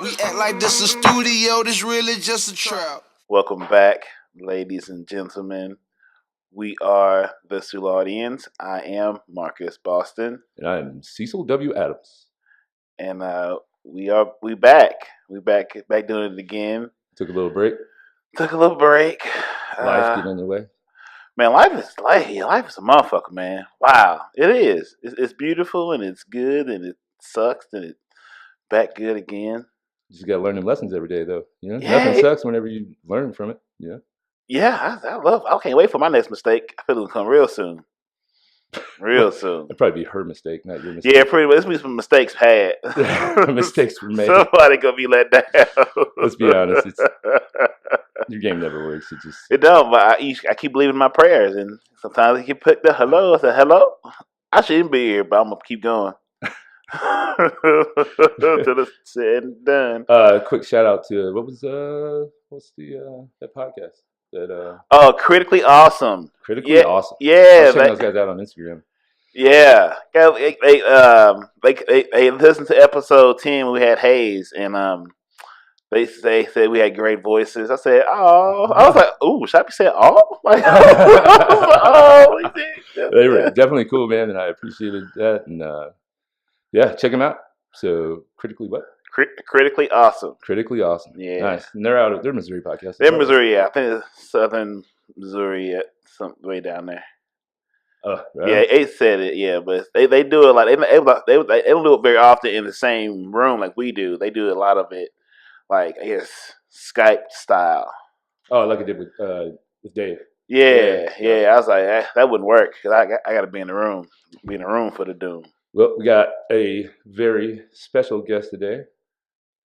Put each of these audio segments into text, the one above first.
We act like this a studio, this really just a trap. Welcome back, ladies and gentlemen. We are the Sulaudians. I am Marcus Boston. And I'm Cecil W. Adams. And we back. We back doing it again. Took a little break. Life Getting in the way. Man, life is a motherfucker, man. Wow. It is. It's beautiful and it's good and it sucks and it's back good again. You just gotta learn them lessons every day, though. You know, Yeah. Nothing sucks whenever you learn from it. Yeah. Yeah, I can't wait for my next mistake. I feel it'll come real soon. It'd probably be her mistake, not your mistake. Yeah, pretty much. This be some mistakes had. Mistakes were made. Somebody gonna be let down. Let's be honest. Your game never works. It don't. But I keep believing my prayers, and sometimes I get put the hello. I say hello. I shouldn't be here, but I'm gonna keep going. Till it's said and done. Quick shout out to what's the that podcast that Critically Awesome. Critically Awesome. Yeah, check those guys out on Instagram. Yeah, they listened to episode 10. We had Hayes, and they said we had great voices. I said, oh, I was like, ooh, should I be saying oh? Like, oh, they were definitely cool, man, and I appreciated that. And yeah, check them out. So critically Critically Awesome. Critically Awesome. Yeah, nice. And they're Missouri podcast. They're Missouri, yeah. I think it's Southern Missouri, some way down there. Oh, right. Yeah, Ace said it. Yeah, but they do it like they don't do it very often in the same room like we do. They do a lot of it, like I guess Skype style. Oh, like I did with Dave. Yeah. I was like, that wouldn't work because I got to be in the room for the doom. Well, we got a very special guest today.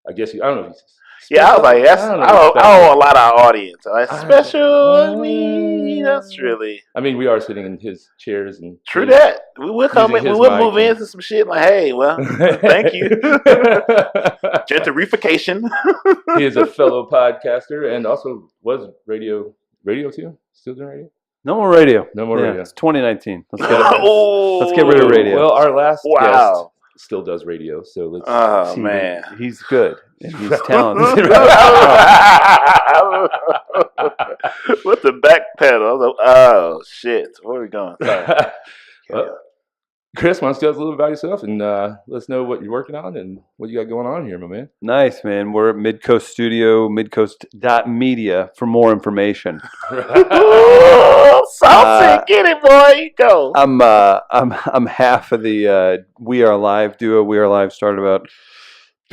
I guess I don't know if he's special. Yeah, I was like, I don't know a lot of our audience. Like, special, I mean, that's really. I mean, we are sitting in his chairs and. True that. We will come in. We will move into some shit like, hey, well, thank you. Gentrification. He is a fellow podcaster and also was radio too. Still doing radio. No more radio. It's 2019. Let's get rid of radio. Well, our last guest still does radio, so let's. Oh man, he's good. And he's talented. With the back pedal, like, oh shit, where are we going? Well, Chris, why don't you tell us a little bit about yourself and let us know what you're working on and what you got going on here, my man. Nice, man. We're at Midcoast Studio, midcoast.media for more information. Saucy, get it, boy. Go. I'm half of the We Are Live duo. We Are Live started about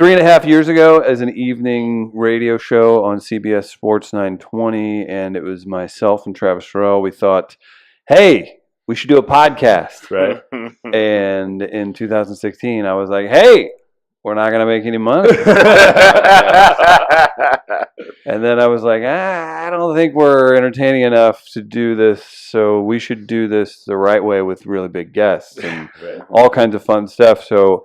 3.5 years ago as an evening radio show on CBS Sports 920, and it was myself and Travis Farrell. We thought, hey, we should do a podcast, right? And in 2016, I was like, hey, we're not going to make any money. And then I was like, I don't think we're entertaining enough to do this, so we should do this the right way with really big guests and all kinds of fun stuff. So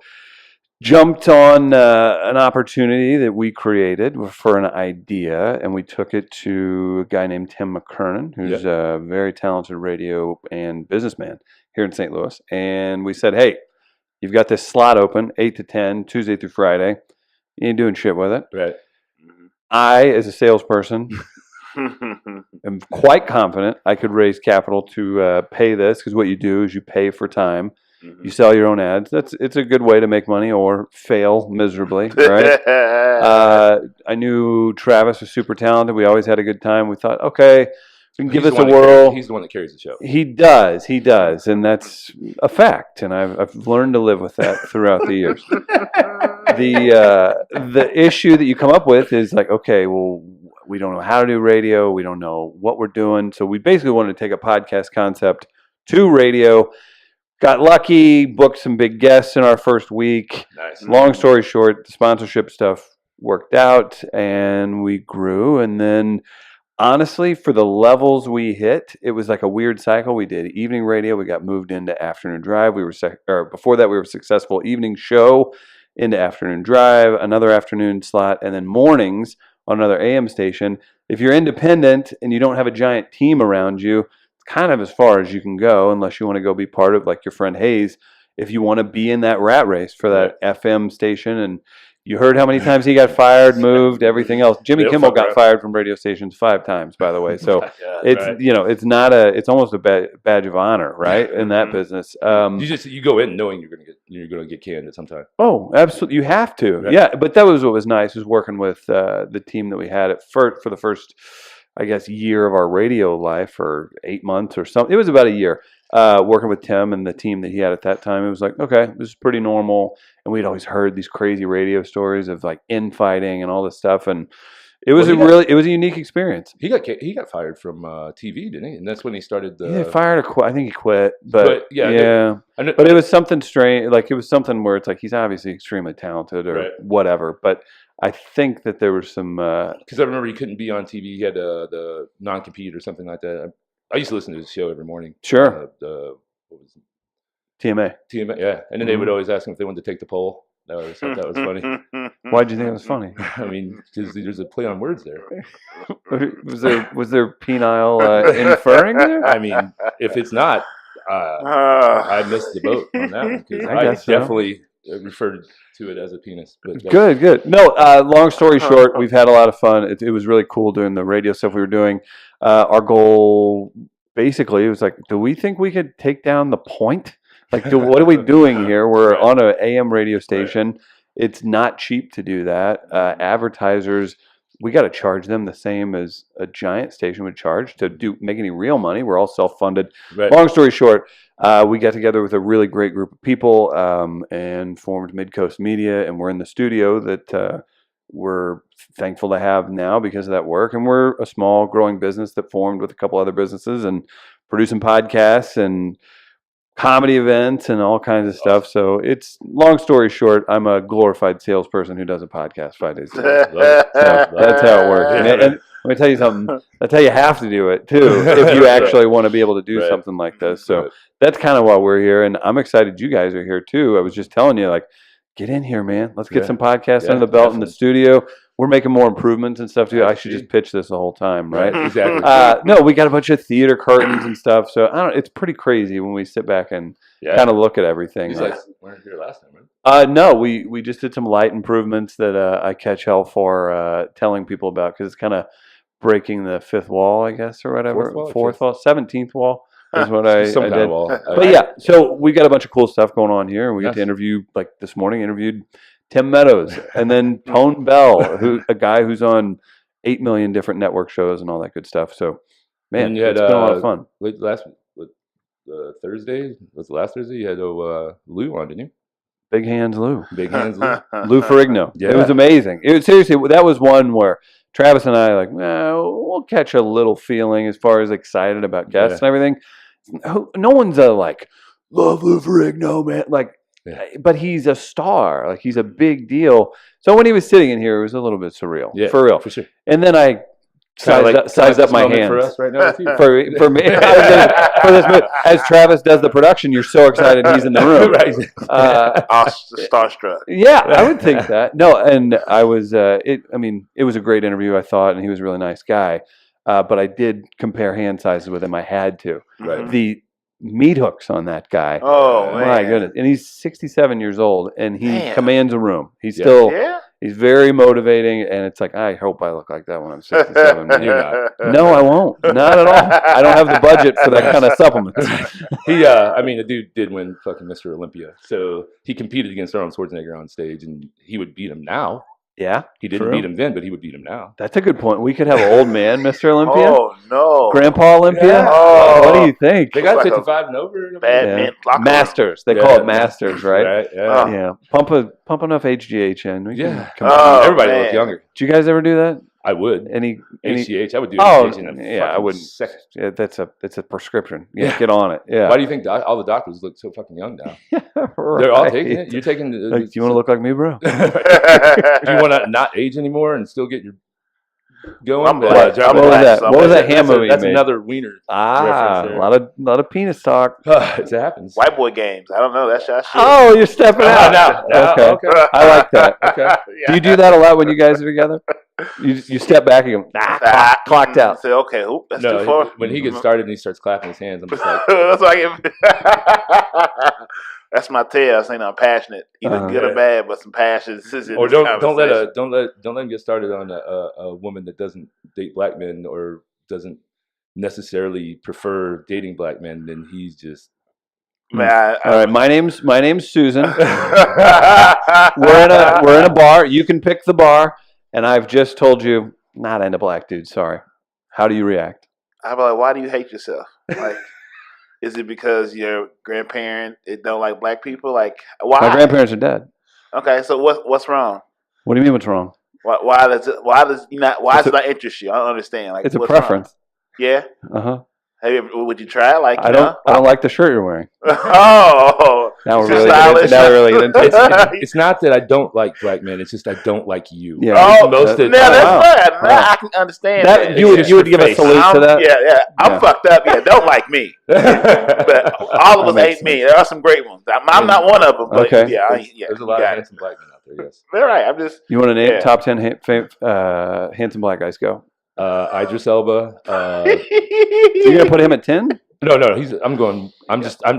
jumped on an opportunity that we created for an idea, and we took it to a guy named Tim McKernan, who's a very talented radio and businessman here in St. Louis. And we said, hey, you've got this slot open, 8 to 10, Tuesday through Friday. You ain't doing shit with it. Right. I, as a salesperson, am quite confident I could raise capital to pay this, because what you do is you pay for time. You sell your own ads. It's a good way to make money or fail miserably, right? I knew Travis was super talented. We always had a good time. We thought, okay, we can give this a whirl. He's the one that carries the show. He does, and that's a fact. And I've learned to live with that throughout the years. The issue that you come up with is like, okay, well, we don't know how to do radio. We don't know what we're doing. So we basically wanted to take a podcast concept to radio. Got lucky, booked some big guests in our first week. Nice. Long story short, the sponsorship stuff worked out and we grew. And then honestly, for the levels we hit, it was like a weird cycle. We did evening radio. We got moved into afternoon drive. Before that, we were a successful evening show into afternoon drive, another afternoon slot, and then mornings on another AM station. If you're independent and you don't have a giant team around you, kind of as far as you can go, unless you want to go be part of, like your friend Hayes, if you want to be in that rat race for that FM station and You heard how many times he got fired, moved, everything else. Jimmy Kimmel got fired from radio stations 5 times, by the way. So it's not it's almost a badge of honor, right, in that business. You go in knowing you're gonna get canned at some time. Oh, absolutely, you have to. Right. Yeah, but that was what was nice, was working with the team that we had for the first, I guess, year of our radio life, or 8 months or something. It was about a year. Working with Tim and the team that he had at that time, it was like, okay, this is pretty normal. And we'd always heard these crazy radio stories of like infighting and all this stuff, and it was it was a unique experience. He got fired from TV, didn't he? And that's when he started the. Yeah, fired or quit. I think he quit, but yeah. But it was something strange. Like, it was something where it's like, he's obviously extremely talented or whatever, but I think that there was some. Because I remember he couldn't be on TV. He had the non-compete or something like that. I used to listen to his show every morning. Sure. What was it? TMA, yeah. And then they would always ask him if they wanted to take the poll. I always thought that was funny. Why'd you think it was funny? I mean, because there's a play on words there. Was there penile inferring there? I mean, if it's not, I missed the boat on that one, because I definitely referred to it as a penis. But good. No, long story short, we've had a lot of fun. It was really cool doing the radio stuff we were doing. Our goal, basically, was like, do we think we could take down the point? Like, what are we doing here? We're on an AM radio station. Right. It's not cheap to do that. Advertisers, we got to charge them the same as a giant station would charge to make any real money. We're all self-funded. Right. Long story short, we got together with a really great group of people and formed Midcoast Media, and we're in the studio that we're thankful to have now because of that work. And we're a small, growing business that formed with a couple other businesses and producing podcasts and comedy events and all kinds of stuff. So it's, long story short, I'm a glorified salesperson who does a podcast 5 days a week. So that's how it works. And let me tell you something. That's how you have to do it too, if you actually want to be able to do something like this. So that's kind of why we're here, and I'm excited you guys are here too. I was just telling you, like, get in here, man. Let's get some podcasts under the belt in the studio. We're making more improvements and stuff too. I should just pitch this the whole time, right? Exactly. No, we got a bunch of theater curtains and stuff. So it's pretty crazy when we sit back and kind of look at everything. You guys weren't here last time, right? No, we just did some light improvements that I catch hell for telling people about, because it's kind of breaking the fifth wall, I guess, or whatever. Fourth wall, 17th wall. Is what I did. Kind of wall. But yeah, so we got a bunch of cool stuff going on here, and we get to interview, like this morning, interviewed Tim Meadows, and then Tone Bell, a guy who's on 8 million different network shows and all that good stuff. So, man, it's been a lot of fun. Last Thursday, was it last Thursday? You had Lou on, didn't you? Big Hands Lou. Big Hands Lou. Lou Ferrigno. Yeah. It was amazing. Seriously, that was one where Travis and I, like, we'll catch a little feeling as far as excited about guests and everything. No one's like, love Lou Ferrigno, man. Like, but he's a star. Like, he's a big deal. So when he was sitting in here, it was a little bit surreal. Yeah, for real. For sure. And then I sized up my hands. For us right now, for me. For this movie. As Travis does the production, you're so excited he's in the room. Right. Starstruck. Yeah, I would think that. No, and I was, it was a great interview, I thought, and he was a really nice guy. But I did compare hand sizes with him. I had to. Right. The meat hooks on that guy. Oh, man. My goodness. And he's 67 years old, and he commands a room. He's still, he's very motivating, and it's like, I hope I look like that when I'm 67. You're not. No, I won't. Not at all. I don't have the budget for that kind of supplement. The dude did win fucking Mr. Olympia. So he competed against Arnold Schwarzenegger on stage, and he would beat him now. Yeah, he didn't beat him then, but he would beat him now. That's a good point. We could have an old man, Mr. Olympia. Oh no, Grandpa Olympia. Yeah. Oh, what do you think? They got 55 and over. Masters. They call it Masters, right? Right. Yeah. Pump enough HGH in. Everybody looks younger. Did you guys ever do that? I would. Any HGH? I would do HGH in I wouldn't. Yeah, that's a prescription. Yeah, get on it. Yeah. Why do you think all the doctors look so fucking young now? Right. They're all taking it. You're taking. Do you want to look like me, bro? Do you want to not age anymore and still get your going? What was that ham movie? That's another wiener. A lot of penis talk. It happens. White boy games. I don't know. That's your shit. Oh, you're stepping out now. Okay. I like that. Okay. Yeah. Do you do that a lot when you guys are together? You step back and go, clocked out. Say, okay, that's too far. When he gets started and he starts clapping his hands, I'm just like, that's like that's my tale. I saying I'm passionate, either good or bad, but some passion. Or don't let him get started on a woman that doesn't date black men or doesn't necessarily prefer dating black men. Then he's just. Man, all right, my name's Susan. we're in a bar. You can pick the bar, and I've just told you not into black dudes. Sorry. How do you react? I'd be like, why do you hate yourself? Like, is it because your grandparent don't like black people? Like, why? My grandparents are dead. Okay, so what's wrong? What do you mean? What's wrong? Why does it not interest you? I don't understand. Like, it's a what's preference. Wrong? Yeah. Would you try? Like, I don't like the shirt you're wearing. Oh, now we're really into it. It's not that I don't like black men. It's just I don't like you. Yeah. That's bad. I can understand that. You would give a salute to that. Yeah. I'm fucked up. Yeah, don't like me. But all of us hate me. There are some great ones. I'm not one of them. But okay. There's a lot of handsome black men out there. Yes. They're right. I'm just. You want to name top 10 handsome black guys? Go. Idris Elba. You're gonna put him at 10? No. I'm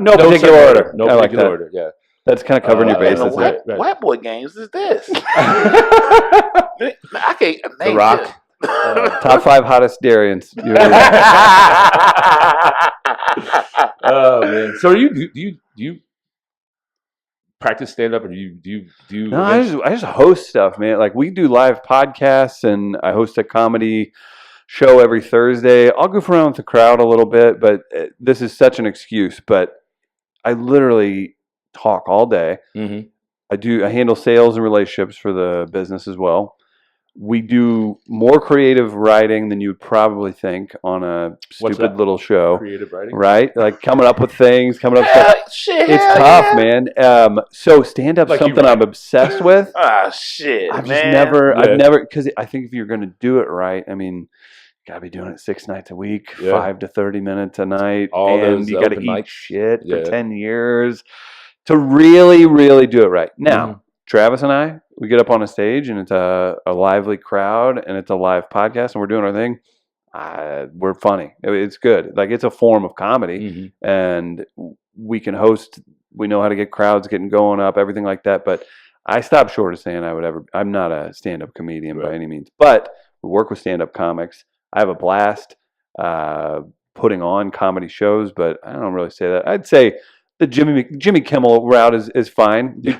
no particular order. No particular order. Yeah. That's kind of covering your bases. White boy games is this? I can't name The Rock. Top 5 hottest Darians. Oh man. So do you practice stand up, or do you? No, I just host stuff, man. Like we do live podcasts, and I host a comedy show every Thursday. I'll goof around with the crowd a little bit, but this is such an excuse. But I literally talk all day. Mm-hmm. I handle sales and relationships for the business as well. We do more creative writing than you would probably think on a stupid little show. Creative writing, right? Like coming up with things, It's tough, man. So stand up, like something I'm obsessed with. I've never, because I think if you're going to do it right, I mean, you got to be doing it 6 nights a week, 5 to 30 minutes a night, and you got to eat shit for 10 years to really, really do it right. Now, Travis and I, we get up on a stage and it's a lively crowd and it's a live podcast and we're doing our thing. We're funny. It's good. Like it's a form of comedy and we can host. We know how to get crowds getting going up, everything like that. But I stopped short of saying I'm not a stand-up comedian by any means, but we work with stand-up comics. I have a blast putting on comedy shows, but I don't really say that. I'd say the Jimmy Kimmel route is fine. He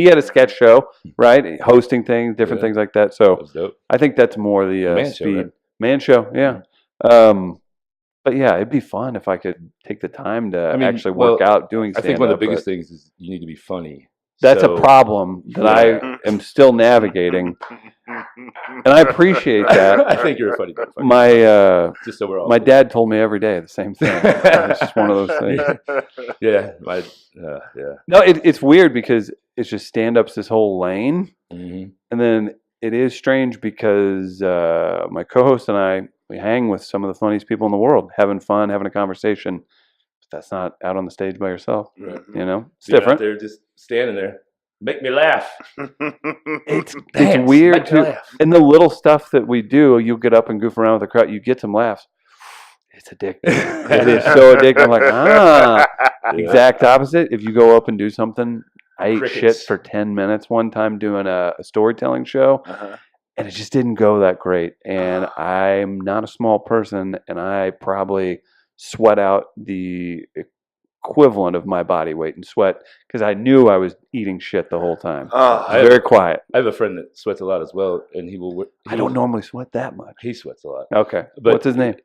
had a sketch show, right? Hosting things, different things like that. So I think that's more the speed. Man show, yeah. But yeah, it'd be fun if I could take the time to actually work out doing stand-up. I think one of the biggest things is you need to be funny. That's a problem that I am still navigating, and I appreciate that. I think you're a funny guy. Just so we're all my dad told me every day the same thing. It's just one of those things. Yeah. No, it's weird because it's just stand-up's this whole lane, and then it is strange because my co-host and we hang with some of the funniest people in the world, having fun, having a conversation. That's not out on the stage by yourself. Right. You know, it's different. They're just standing there. Make me laugh. It's weird too. And the little stuff that we do, you'll get up and goof around with the crowd. You get some laughs. It's addictive. It is so addictive. I'm like, exact opposite. If you go up and do something, I ate shit for 10 minutes one time doing a storytelling show. And it just didn't go that great. And I'm not a small person, and I probably sweat out the equivalent of my body weight in sweat because I knew I was eating shit the whole time. Very quiet. I have a friend that sweats a lot as well, and I don't normally sweat that much. He sweats a lot. Okay. But what's his name?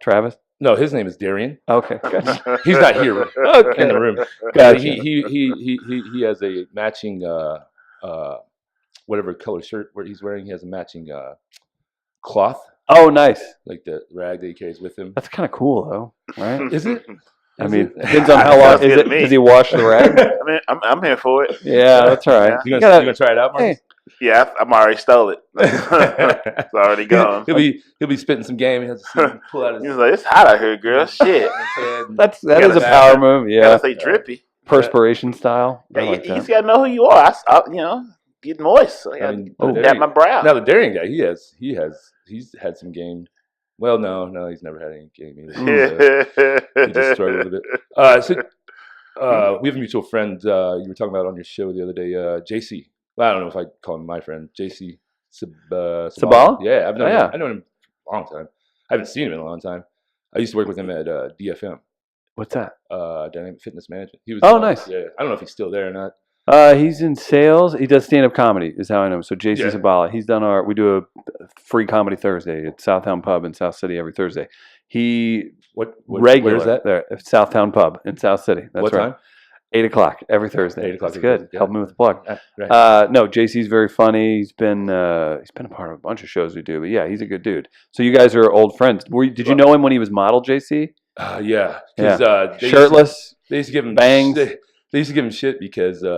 Travis? No, his name is Darian. Okay. Gotcha. He's not here in the room. Gotcha. He has a matching whatever color shirt he's wearing. He has a matching cloth. Oh, nice. Like the rag that he carries with him. That's kind of cool, though, right? Is it? I mean, depends on how long. Does he wash the rag? I mean, I'm here for it. Yeah, that's all right. You gonna try it out, Marcus? Hey. Yeah, I'm already stole it. It's already gone. He'll be spitting some game. He'll just pull out his. He's like, it's hot out here, girl. Shit. that is a power move. Yeah. Gotta stay drippy. Perspiration style. Yeah, you just gotta know who you are. getting moist. I mean, got my brow. Now the Darian guy, he's had some game. Well, no, he's never had any game either. So he just struggled a bit. We have a mutual friend you were talking about on your show the other day, JC. Well, I don't know if I call him my friend, JC Sabal? Yeah, I've known him a long time. I haven't seen him in a long time. I used to work with him at DFM. What's that? Dynamic Fitness Management. He was nice. Yeah, I don't know if he's still there or not. He's in sales. He does stand-up comedy, is how I know him. So JC Sabala, he's done we do a free comedy Thursday at Southtown Pub in South City every Thursday. Regular where is that? There, Southtown Pub in South City. That's what right. time? 8 o'clock every Thursday. 8 o'clock. That's good. Yeah. Help me with the plug. Right. No, JC's very funny. He's been a part of a bunch of shows we do. But yeah, he's a good dude. So you guys are old friends. Did you know him when he was model, JC? Yeah. Shirtless. They used to give him bangs. They used to give him shit because you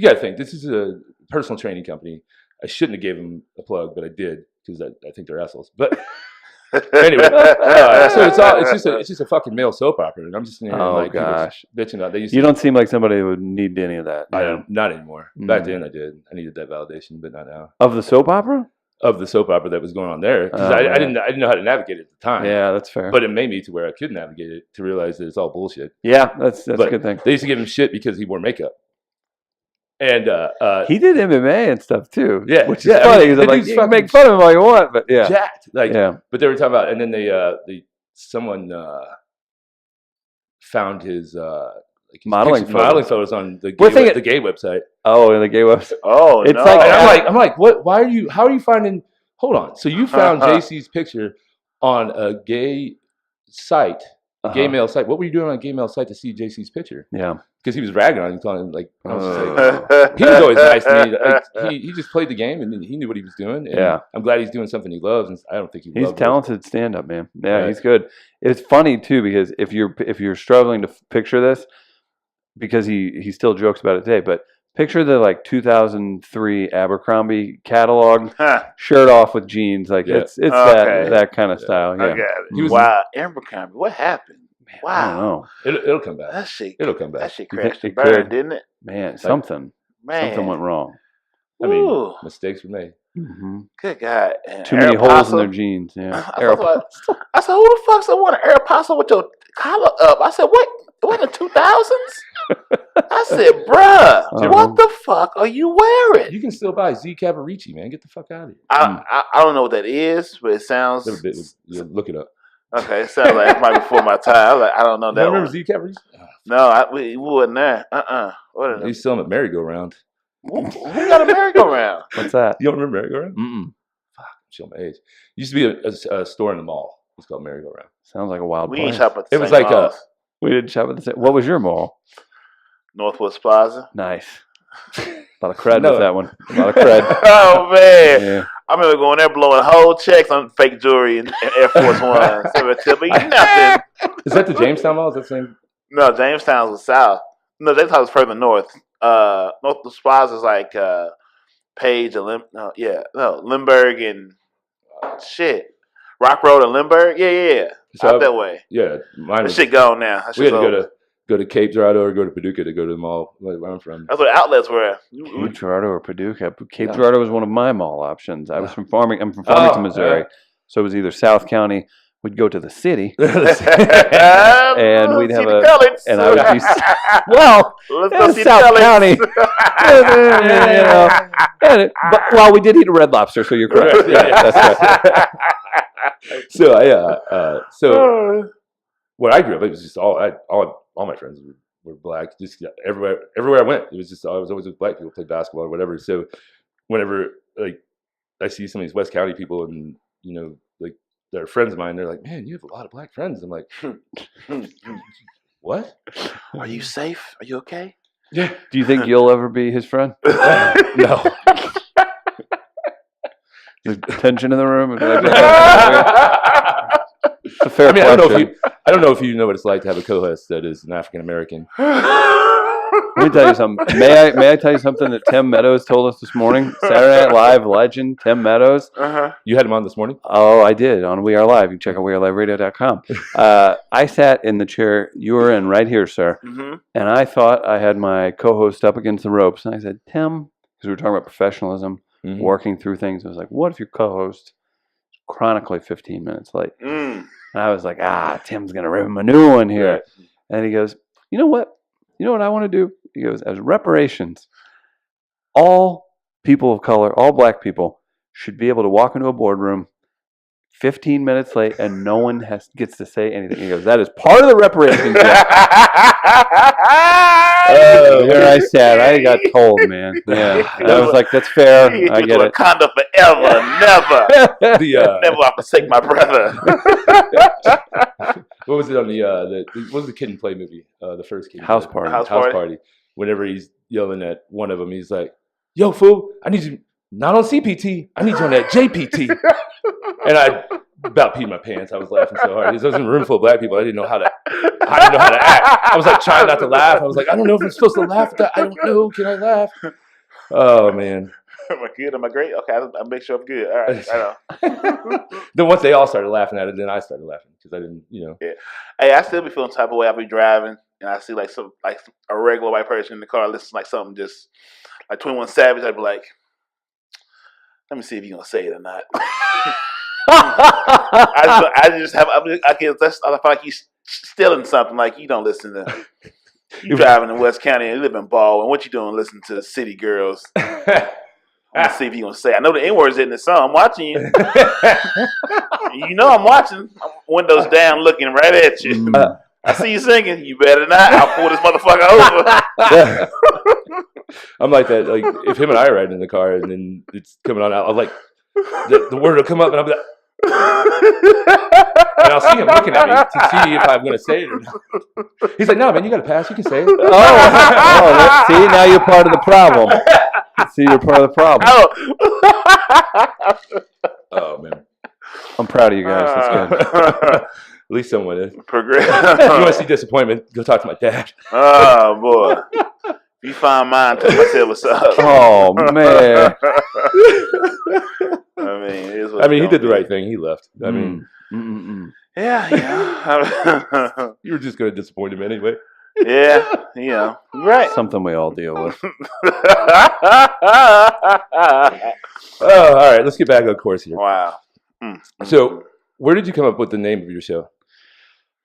got to think this is a personal training company. I shouldn't have gave him a plug, but I did because I think they're assholes. But anyway, so it's just a fucking male soap opera, and I'm just bitching about. You don't seem like somebody who would need any of that. I don't, not anymore. Back then I did. I needed that validation, but not now. Of the soap opera? Of the soap opera that was going on there, because I didn't know how to navigate it at the time. Yeah, that's fair. But it made me to where I could navigate it to realize that it's all bullshit. Yeah, that's a good thing. They used to give him shit because he wore makeup. And he did MMA and stuff too. Yeah, which is funny because I'm like, you can make fun of him all you want, but yeah, jacked. But they were talking about, and then someone found his modeling photos on the gay website. Oh, the gay website. Oh, it's no. like I'm like, what? Why are you? How are you finding? Hold on. So you found JC's picture on a gay site. Gay male site. What were you doing on a gay male site to see JC's picture? Yeah, because he was ragging on him, telling him like, he was always nice to me. Like, he just played the game and he knew what he was doing. And I'm glad he's doing something he loves. And I don't think he's talented stand-up, man. Yeah, he's good. It's funny too because if you're struggling to picture this, because he still jokes about it today, but picture the 2003 Abercrombie catalog, shirt off with jeans, it's that kind of style. Yeah, I got it. Abercrombie, what happened? Man, wow, I don't know. It'll come back. That shit, it'll come back. That shit crashed and burned, didn't it? Man, something went wrong. I mean, mistakes were made. Mm-hmm. Good God, too many holes in their jeans. Yeah, I said, who the fuck's I want an Aeropostale with your collar up? I said, what? What in the 2000s? I said, bruh, what the fuck are you wearing? You can still buy Z Cavaricci, man. Get the fuck out of here. I don't know what that is, but it sounds. Look it up. Okay, it sounds like it might be before my time. I don't know that. You remember Z Cavaricci? No, we wasn't there. What is still at merry-go-round. Who got a merry-go-round? What's that? You don't remember merry-go-round? Mm-mm. Fuck, I'm showing my age. Used to be a store in the mall. It's called merry-go-round. Sounds like a wild place. We ain't shop at the same was like malls. We didn't shop at the same. What was your mall? Northwest Plaza. Nice. A lot of cred with that one. A lot of cred. Oh man, yeah. I remember going there blowing whole checks on fake jewelry and Air Force One. Nothing. Is that the Jamestown Mall? Is that the same? No, Jamestown was south. No, Jamestown was further north. Northwest Plaza is like Page and Lindbergh and shit. Rock Road and Lindbergh. Yeah. So out that way. Yeah, mine was, shit gone now. We had to go to Cape Girardeau or go to Paducah to go to the mall where I'm from. That's where the outlets were. Cape Girardeau or Paducah. Cape Girardeau was one of my mall options. I'm from Farmington, Missouri. So it was either South County. We'd go to the city, and we'd have and I would be South County. But we did eat a Red Lobster, so you're correct. That's right. So where I grew up, it was just all my friends were black. Just everywhere I went, it was just I was always with black people, play basketball or whatever. So whenever I see some of these West County people, and they're friends of mine, they're like, "Man, you have a lot of black friends." I'm like, "What? Are you safe? Are you okay?" Yeah. Do you think you'll ever be his friend? No. There's tension in the room. It's a fair question. I don't know if you know what it's like to have a co-host that is an African American. Let me tell you something. May I tell you something that Tim Meadows told us this morning? Saturday Night Live legend Tim Meadows. You had him on this morning? Oh, I did on We Are Live. You can check out weareliveradio.com. I sat in the chair you were in right here, sir. Mm-hmm. And I thought I had my co-host up against the ropes. And I said, Tim, because we were talking about professionalism, working through things. I was like, what if your co-host is chronically 15 minutes late? And I was like, Tim's going to rip him a new one here. Right. And he goes, you know what? You know what I want to do? He goes, as reparations, all people of color, all black people should be able to walk into a boardroom 15 minutes late and no one gets to say anything. He goes, that is part of the reparations. Where I sat, I got told, man. Yeah. And I was like, that's fair. I get it. Wakanda forever, never. Never will forsake my brother. What was it on what was the Kid and Play movie? The first Kid and House Play. Party. House Party. Whenever he's yelling at one of them, he's like, yo, fool, I need you not on CPT. I need you on that JPT. And I about peed my pants. I was laughing so hard. There was in a room full of black people. I didn't know how to act. I was like trying not to laugh. I was like, I don't know if I'm supposed to laugh at that. I don't know. Can I laugh? Oh, man. Am I good? Am I great? Okay, I'll make sure I'm good. All right, I know. Then once they all started laughing at it, then I started laughing because I didn't, Yeah. Hey, I still be feeling type of way. I be driving and I see like a regular white person in the car listening like something just like 21 Savage. I'd be like, let me see if you're gonna say it or not. I feel like he's stealing something. Like you don't listen to. You driving in West County and you live in Baldwin. What you doing? Listening to City Girls. I'm gonna see if you're gonna say. I know the N word's in the song. I'm watching you. You know I'm watching. I'm windows down, looking right at you. I see you singing. You better not. I'll pull this motherfucker over. I'm like that. Like if him and I are riding in the car and then it's coming on, I'll like the word will come up and I'll be like. And I'll see him looking at me to see if I'm going to say it or not. He's like, no, man, you got to pass. You can say it. See, now you're part of the problem. See, you're part of the problem. Oh, man. I'm proud of you guys. That's good. At least someone is. Progress. If you want to see disappointment, go talk to my dad. Oh, boy. If you find mine, tell myself what's up. Oh, man. I mean, he did the right thing. He left. I mean, yeah. You were just going to disappoint him anyway. Yeah, right. Something we all deal with. Oh, all right. Let's get back on course here. Wow. So, where did you come up with the name of your show?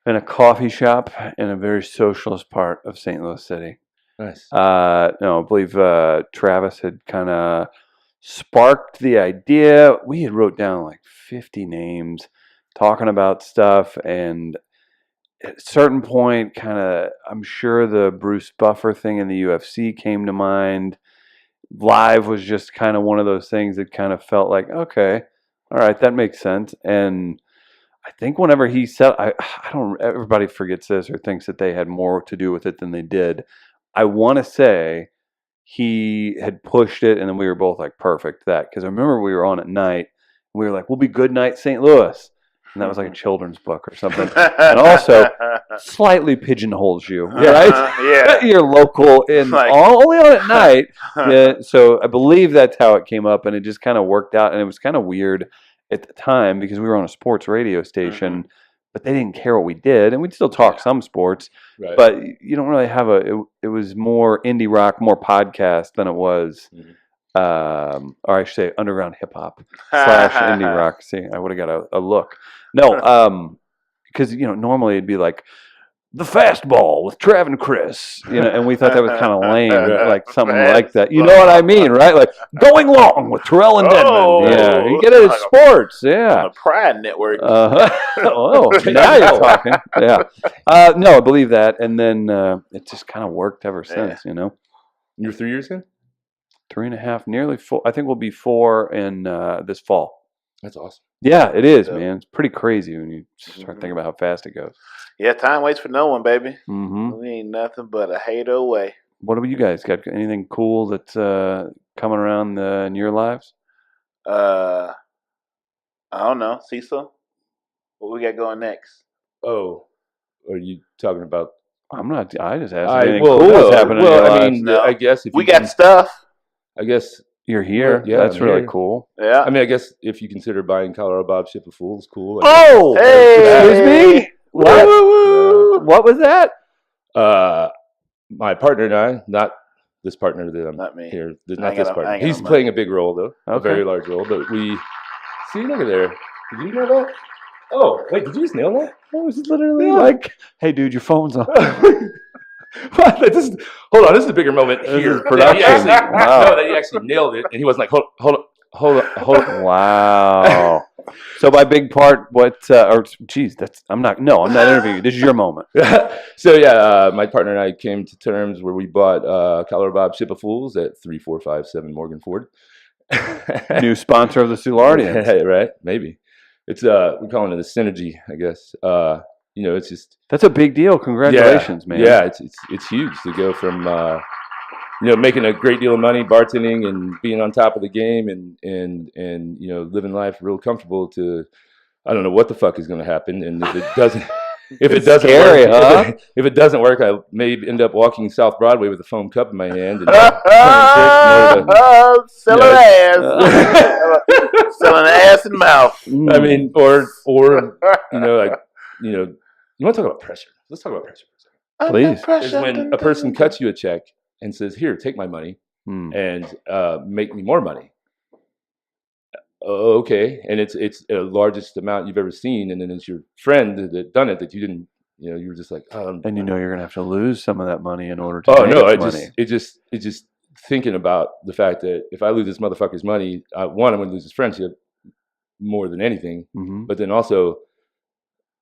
In a coffee shop in a very socialist part of St. Louis City. Nice. No, I believe Travis had kind of sparked the idea. We had wrote down like 50 names talking about stuff, and at a certain point, kind of, I'm sure the Bruce Buffer thing in the UFC came to mind. Live was just kind of one of those things that kind of felt like, okay, all right, that makes sense. And I think whenever he said, I don't, everybody forgets this or thinks that they had more to do with it than they did. I want to say he had pushed it, and then we were both like, perfect, that. Because I remember we were on at night, and we were like, we'll be Good Night St. Louis. And that was like a children's book or something. And also, slightly pigeonholes you, right? Yeah. You're local and Like, only on at night. Yeah, so I believe that's how it came up, and it just kind of worked out. And it was kind of weird at the time because we were on a sports radio station, but they didn't care what we did. And we'd still talk some sports, but you don't really have it was more indie rock, more podcast than it was, or I should say underground hip hop / indie rock. See, I would have got a look. No, because normally it'd be like the fastball with Trav and Chris, and we thought that was kind of lame, like something like that. You know what I mean, right? Like going long with Terrell and Denman. Yeah, you get it at sports. Yeah, on the Pride Network. Oh, now you're talking. Yeah, no, I believe that, and then it just kind of worked ever since. You're 3 years in? 3.5, nearly 4. I think we'll be 4 in this fall. That's awesome. Yeah, it is, man. It's pretty crazy when you start thinking about how fast it goes. Yeah, time waits for no one, baby. Mm-hmm. We ain't nothing but a hater away. What about you guys? Got anything cool that's coming around in your lives? I don't know. Cecil? What we got going next? Oh, are you talking about I'm not. I just asked if anything well, cool no, was happening. well, in your I lives. mean, No. I guess if We you got can- stuff. I guess you're here. Yeah, That's I'm really here. cool. Yeah. I mean, I guess if you consider buying Colorado Bob Ship of Fools cool. Oh, Hey. excuse me. What? Woo. What was that? My partner and I, not this partner that I'm Not me. here, I not ain't this got no- I partner. ain't got He's no playing money. a big role though, a Okay. very large role. But we see, look at there. Did you know that? Oh, wait, did you just nail that? That was literally Yeah. like, hey, dude, your phone's on. What? Hold on, this is a bigger moment This here. is production. Wow. No, that he actually nailed it, and he wasn't like, hold on. Wow. So by big part, I'm not interviewing you. This is your moment. So yeah, my partner and I came to terms where we bought Colorado Bob Ship of Fools at 3457 Morgan Ford. New sponsor of the Soulardians. Right? Maybe it's we're calling it a synergy, I guess. It's just That's a big deal. Congratulations, man. Yeah, it's huge to go from making a great deal of money bartending and being on top of the game and living life real comfortable to I don't know what the fuck is going to happen, and if it doesn't Scary, work, huh? if it doesn't work, I may end up walking South Broadway with a foam cup in my hand and Selling ass. Selling ass and mouth. I mean, or you want to talk about pressure? Let's talk about pressure for a second. Please. Is when a person cuts you a check and says, "Here, take my money and make me more money." Okay, and it's the largest amount you've ever seen, and then it's your friend that done it that you didn't. You were just like, and you're gonna have to lose some of that money in order to make money. It just thinking about the fact that if I lose this motherfucker's money, I'm going to lose his friendship more than anything. Mm-hmm. But then also,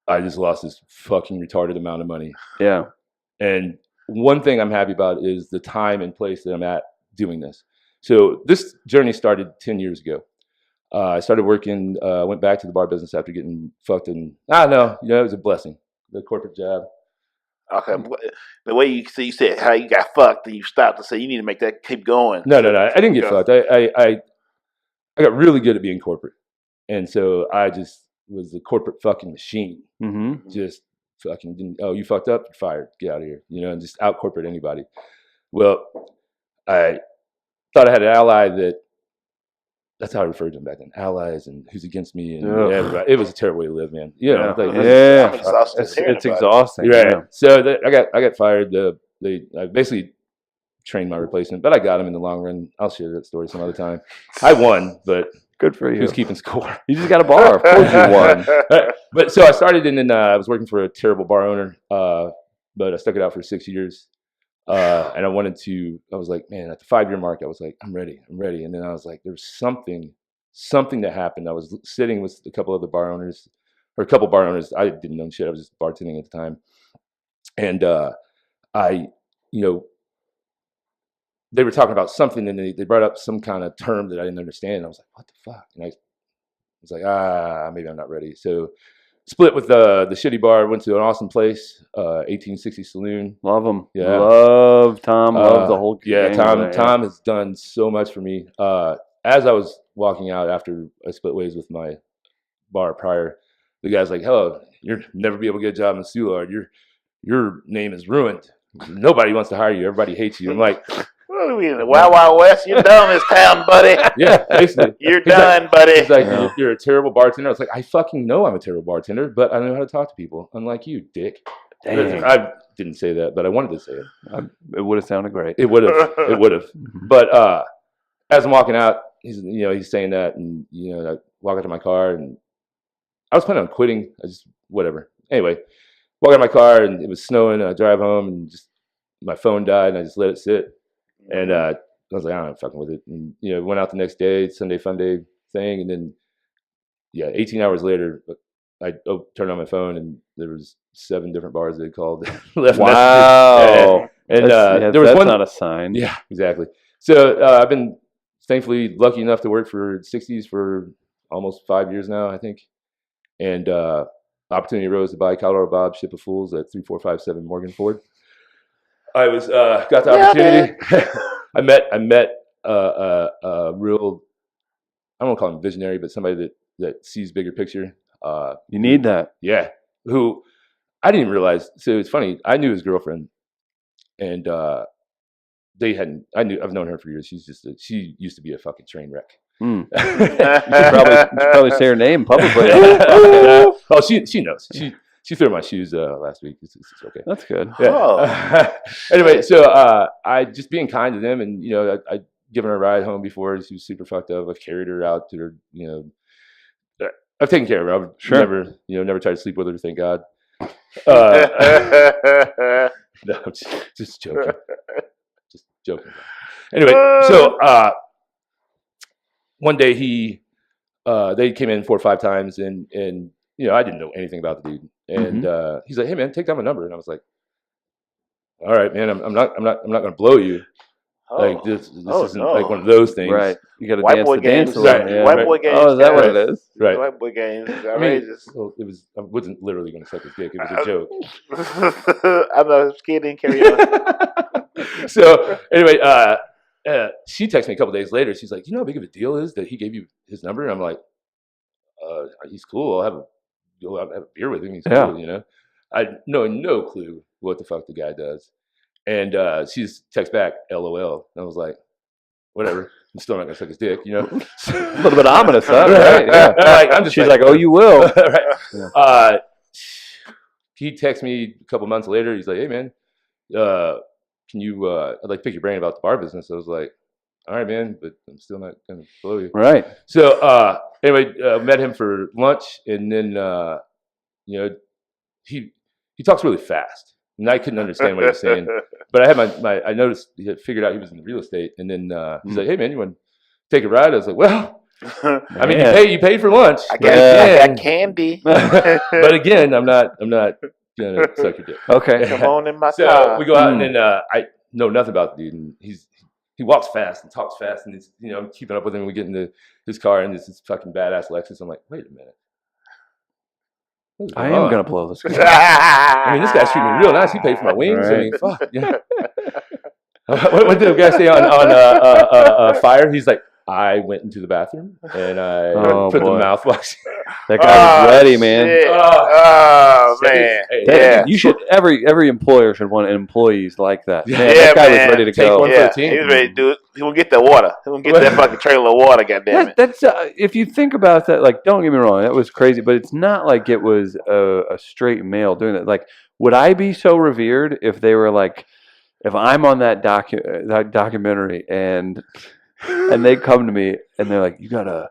I just lost this fucking retarded amount of money. Yeah. And one thing I'm happy about is the time and place that I'm at doing this. So this journey started 10 years ago. I started working, went back to the bar business after getting fucked, and it was a blessing. The corporate job. Okay, the way you said how you got fucked, and you stopped to say you need to make that keep going. No, I didn't get fucked. I got really good at being corporate, and so I just was the corporate fucking machine. Mm-hmm. Just fucking didn't. Oh, you fucked up, you're fired. Get out of here. And just out corporate anybody. Well, I thought I had an ally that. That's how I referred to them back then. Allies and who's against me and everybody. It was a terrible way to live, man. I'm exhausted. It's exhausting. Right. Yeah. So I got fired. I basically trained my replacement, but I got him in the long run. I'll share that story some other time. I won, but good for you. Who's keeping score? You just got a bar. Of course you won. But so I started, and then I was working for a terrible bar owner, but I stuck it out for 6 years. And I was like, man, at the 5-year mark, I was like, I'm ready. And then I was like, there's something that happened. I was sitting with a couple bar owners. I didn't know shit. I was just bartending at the time. And they were talking about something, and they brought up some kind of term that I didn't understand. And I was like, what the fuck? And I was like, maybe I'm not ready. So split with the shitty bar, went to an awesome place, 1860 Saloon. Love them. Yeah. Love Tom. Love the whole gang. Yeah, Tom has done so much for me. As I was walking out after I split ways with my bar prior, the guy's like, hello, you'll never be able to get a job in the Soulard. Your name is ruined. Nobody wants to hire you. Everybody hates you. I'm like, what are we in the Wild Wild West? You're done in this town, buddy. Yeah, basically. You're done, buddy. He's like, you're a terrible bartender. I was like, I fucking know I'm a terrible bartender, but I know how to talk to people. Unlike you, dick. Dang. I didn't say that, but I wanted to say it. It would have sounded great. It would have. But as I'm walking out, he's saying that, and I walk out to my car, and I was planning on quitting. Whatever. Anyway, walk out of my car, and it was snowing, and I drive home, and just my phone died, and I just let it sit. And I was like, I'm not fucking with it. And, went out the next day, Sunday fun day thing. And then, 18 hours later, I turned on my phone, and there was 7 different bars they called. Left wow. And there was that's one. Not a sign. Yeah, exactly. So I've been thankfully lucky enough to work for 60s for almost 5 years now, I think. And opportunity arose to buy Colorado Bob Ship of Fools at 3457 Morgan Ford. I was got the opportunity. I met a real, I don't want to call him visionary, but somebody that sees bigger picture. You need that. Yeah. Who I didn't realize. So it's funny. I knew his girlfriend, and I've known her for years. She used to be a fucking train wreck. You should probably say her name publicly. Oh, she knows. She threw my shoes last week. It's okay. That's good. Yeah. Oh. Anyway, so I just being kind to them, and I given her a ride home before. She was super fucked up. I've carried her out to her. I've taken care of her. I've never tried to sleep with her. Thank God. No, I'm just joking. Just joking. Anyway, so one day they came in 4 or 5 times, and I didn't know anything about the dude, and he's like, "Hey man, take down my number," and I was like, "All right, man, I'm not going to blow you." Like this isn't like one of those things, right? You got to White dance boy the games, dance. right? Yeah. White boy games. Oh, is that what it is? Right. White boy games. I Outrageous. I wasn't literally going to suck his dick. It was a joke. I'm not scared. Didn't carry on. So anyway, she texted me a couple days later. She's like, "You know how big of a deal is that he gave you his number?" And I'm like, "He's cool. I'll have a beer with him. He's cool." I know no clue what the fuck the guy does. And she just texts back, "LOL." And I was like, "Whatever. I'm still not gonna suck his dick." A little bit ominous, huh? Right? Yeah. She's like, "Oh, you will." Right. Yeah. He texts me a couple months later. He's like, "Hey man, can you? I'd like to pick your brain about the bar business." I was like, "All right, man, but I'm still not gonna blow you." Right. So anyway, met him for lunch, and then he talks really fast, and I couldn't understand what he was saying. But I had I noticed he had figured out he was in real estate, and then he's like, "Hey man, you want to take a ride?" I was like, "Well, I mean, you paid for lunch. I got candy." But again, I'm not gonna suck your dick. Okay. Come on in my So car. we go out, and then I know nothing about the dude, and he walks fast and talks fast, and I'm keeping up with him. And we get into his car, and this fucking badass Lexus. I'm like, wait a minute. I am gonna blow this guy. I mean, this guy's treating me real nice. He paid for my wings. Right. I mean, fuck. Yeah. What did the guy say on Fire? He's like, "I went into the bathroom and I put the mouthwash." That guy was ready, man. Shit. Oh man. Yeah. You should every employer should want employees like that. Man, Yeah, that guy man. was ready to Take go. one for the team. He was ready to do it. He will get that water. He will get that fucking trailer of water. Goddamn it. That's if you think about that, like, don't get me wrong, that was crazy, but it's not like it was a straight male doing that. Like, would I be so revered if they were like, if I'm on that documentary and they come to me and they're like, you gotta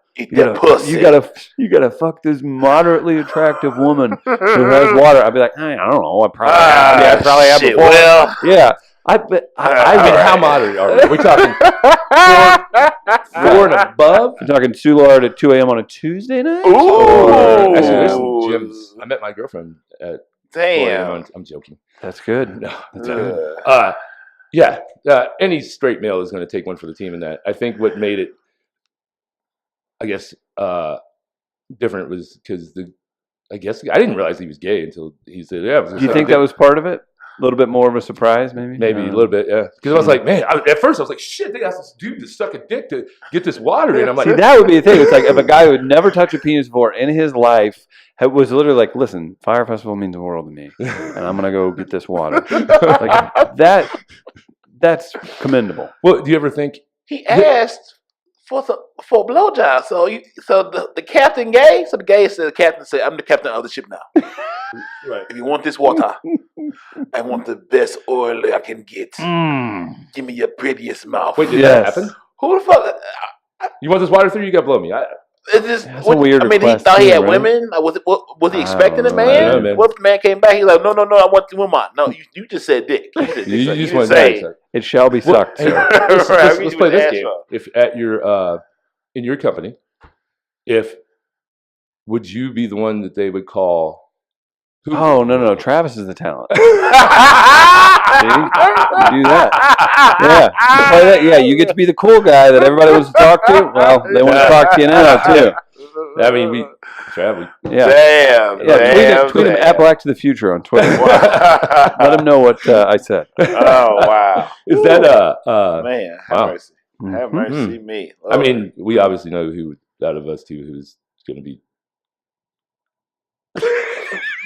fuck this moderately attractive woman who has water. I'd be like, I don't know. I probably have before. Well, Yeah. I mean, How moderate are we? We're talking 4 and above. We're talking Soulard at 2 a.m. on a Tuesday night. Ooh. Actually, there's some gyms. I met my girlfriend at 4 a.m. I'm joking. That's good. No, that's any straight male is going to take one for the team in that. I think what made it, I guess, different was because I guess I didn't realize he was gay until he said, "Yeah." Do you think that was part of it? A little bit more of a surprise, maybe? Maybe a little bit, yeah. Because I was like, man, at first I was like, shit, they asked this dude to suck a dick to get this water in. I'm like, see, that would be the thing. It's like if a guy who had never touched a penis before in his life was literally like, listen, Fire Festival means the world to me, and I'm going to go get this water. Like, that's commendable. Well, do you ever think... He asked for a blowjob. So the captain gay. So the gay said, the captain said, "I'm the captain of the ship now. Right. If you want this water, I want the best oil I can get. Give me your prettiest mouth." Wait, did that happen? Who the fuck? You want this water through? You got to blow me. It's just, That's a weird I mean, he request thought he too, had right? women. Was he expecting a I man? don't know, man. What if the man came back? He's like, no, I want the woman. No, you just said dick. You said dick. You So just didn't want say. that. It shall be sucked. Hey, sir. let's play this game. If at your in your company, would you be the one that they would call? Oh, no. Travis is the talent. See? You do that. Yeah. Play that. Yeah, you get to be the cool guy that everybody wants to talk to. Well, they want to talk to you now, too. I mean, Travis. Yeah. Damn. Tweet him at Black to the Future on Twitter. Let him know what I said. Oh, wow. Is that man, have wow. mercy. Have mercy me. I mean, we obviously know who out of us two who's going to be.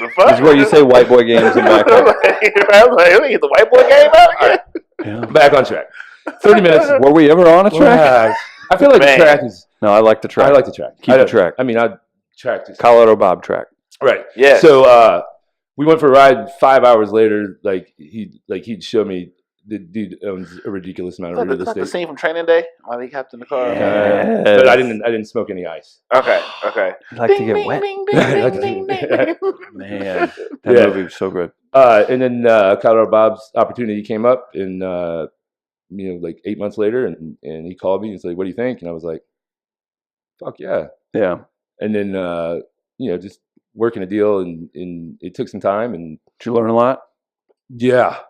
The fuck? This is where you say white boy games in back. I was like, let me get the white boy game out again. Yeah. Back on track. 30 minutes. Were we ever on a track? I feel like Man. the track is. No, I like the track. I like the track. Keep the track. I mean, I tracked it. Colorado Bob track. Right. Yes. So we went for a ride. 5 hours later, he'd show me the dude owns a ridiculous amount of real It's like the estate. scene from Training Day while he hopped in the car. Yeah. But I didn't smoke any ice. Okay. I'd like to get wet. Man, that Yeah. movie was so good. And then Colorado Bob's opportunity came up, and like 8 months later, and he called me and said, "What do you think?" And I was like, "Fuck yeah!" Yeah. And then just working a deal, and it took some time, and Did you learn a lot? yeah.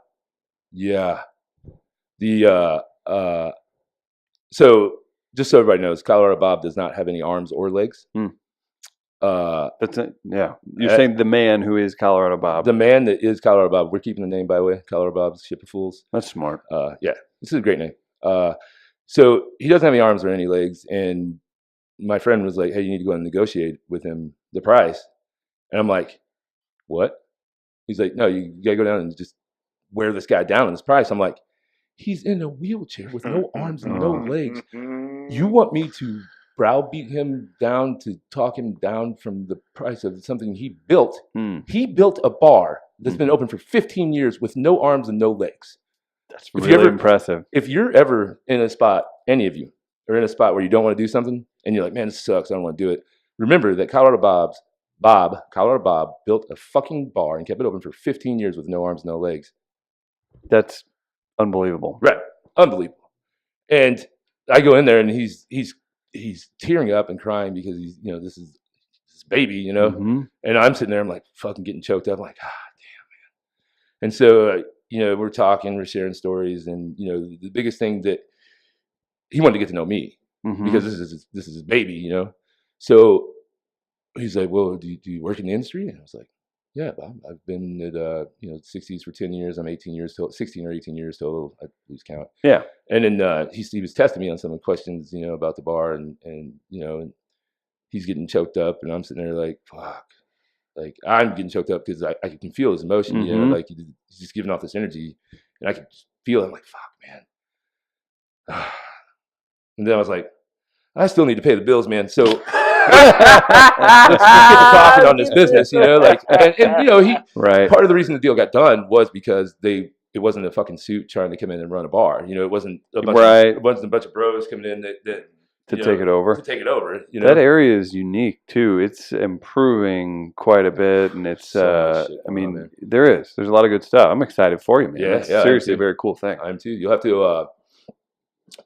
So just so everybody knows, Colorado Bob does not have any arms or legs. That's it. Yeah. You're saying the man who is Colorado Bob. The man that is Colorado Bob. We're keeping the name, by the way. Colorado Bob's Ship of Fools. That's smart. Yeah, this is a great name. So he doesn't have any arms or any legs, and my friend was like, "Hey, you need to go and negotiate with him the price." And I'm like, "What?" He's like, "No, you gotta go down and just wear this guy down on this price." I'm like, "He's in a wheelchair with no arms and no legs. You want me to browbeat him down to talk him down from the price of something he built? He built a bar that's been open for 15 years with no arms and no legs. That's really impressive. If you're ever in a spot, any of you are in a spot where you don't want to do something and you're like, man, this sucks, I don't want to do it. Remember that Colorado Bob built a fucking bar and kept it open for 15 years with no arms, no legs. That's unbelievable. Right. Unbelievable. And I go in there and he's tearing up and crying because he's, this is his baby, Mm-hmm. and I'm sitting there, I'm like fucking getting choked up. I'm like, damn, man. And so, we're talking, we're sharing stories, and, the biggest thing that he wanted to get to know me because this is his baby, So he's like, well, do you work in the industry? And I was like, yeah, Bob, I've been at 60s for 10 years. I'm 18 years total, 16 or 18 years total. I lose count. Yeah. And then he was testing me on some of the questions, about the bar, and and he's getting choked up, and I'm sitting there like, fuck. Like, I'm getting choked up because I can feel his emotion, like he's just giving off this energy, and I can feel it. I'm like, fuck, man. And then I was like, I still need to pay the bills, man. So let's get to talking on this business, and he right. Part of the reason the deal got done was because it wasn't a fucking suit trying to come in and run a bar. It wasn't a bunch of bros coming in that to take it over. That area is unique too. It's improving quite a bit, and it's. There's a lot of good stuff. I'm excited for you, man. Yeah, That's seriously a very cool thing. I'm too. You'll have to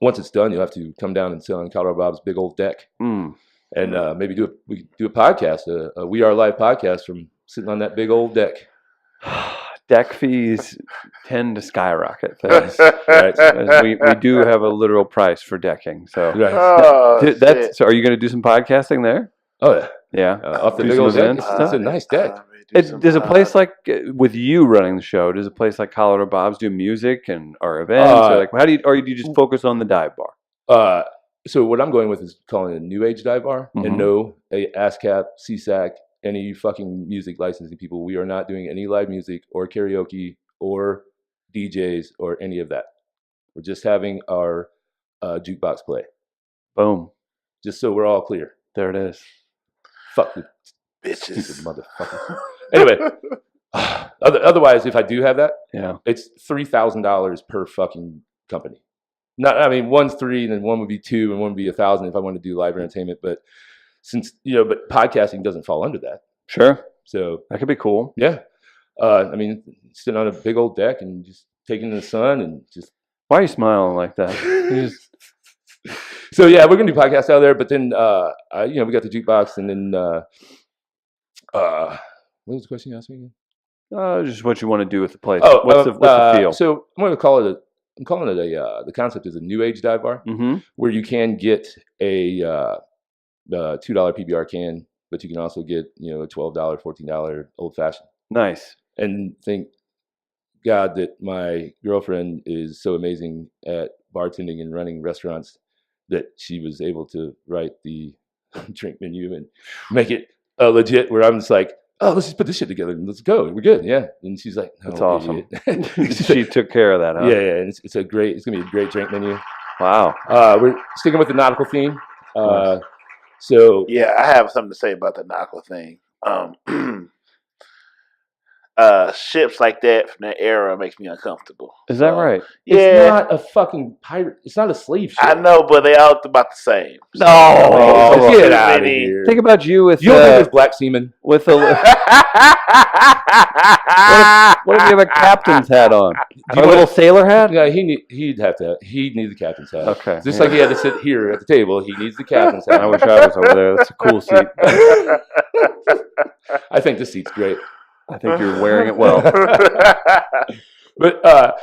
once it's done, you'll have to come down and sit on Colorado Bob's big old deck, and maybe we do a podcast, a We Are Live podcast from sitting on that big old deck. Deck fees tend to skyrocket things. Right? We do have a literal price for decking. So, so are you going to do some podcasting there? Oh yeah. Off the big old deck. It's a nice deck. Does a place like with you running the show? Does a place like Colorado Bob's do music or events? Or do you just focus on the dive bar? So what I'm going with is calling it a new age dive bar, and no ASCAP, CSAC. Any fucking music licensing people. We are not doing any live music or karaoke or DJs or any of that. We're just having our jukebox play. Boom. Just so we're all clear. There it is. Fuck the bitches. Stupid motherfucker. Anyway, otherwise, if I do have that, it's $3,000 per fucking company. One's $3,000, and then one would be $2,000, and one would be $1,000 if I want to do live entertainment. But since but podcasting doesn't fall under that. Sure. So that could be cool. Yeah. Sitting on a big old deck and just taking in the sun and just. Why are you smiling like that? So yeah, we're gonna do podcasts out there, but then we got the jukebox, and then what was the question you asked me again? Just what you want to do with the place. Oh, what's the feel? So I'm calling it the concept is a new age dive bar, where you can get a $2 PBR can, but you can also get a $12, $14 old fashioned. Nice. And thank God that my girlfriend is so amazing at bartending and running restaurants that she was able to write the drink menu and make it legit. Where I'm just like, oh, let's just put this shit together and let's go. We're good. Yeah. And she's like, no, That's awesome. idiot. She took care of that, huh? Yeah. And it's going to be a great drink menu. Wow. We're sticking with the nautical theme. Nice. So Yeah, I have something to say about the nautical thing. Ships like that from that era makes me uncomfortable. Is that right? Yeah, it's not a fucking pirate. It's not a slave ship. I know, but they all about the same. No. Oh, get out of many- here. Think about you with You don't think there's black seamen? with a. What if you have a captain's hat on? you A little sailor hat? Yeah, he'd need the captain's hat. Okay. Just yeah. like he had to sit here at the table, he needs the captain's hat. I wish I was over there. That's a cool seat. I think this seat's great. I think you're wearing it well. But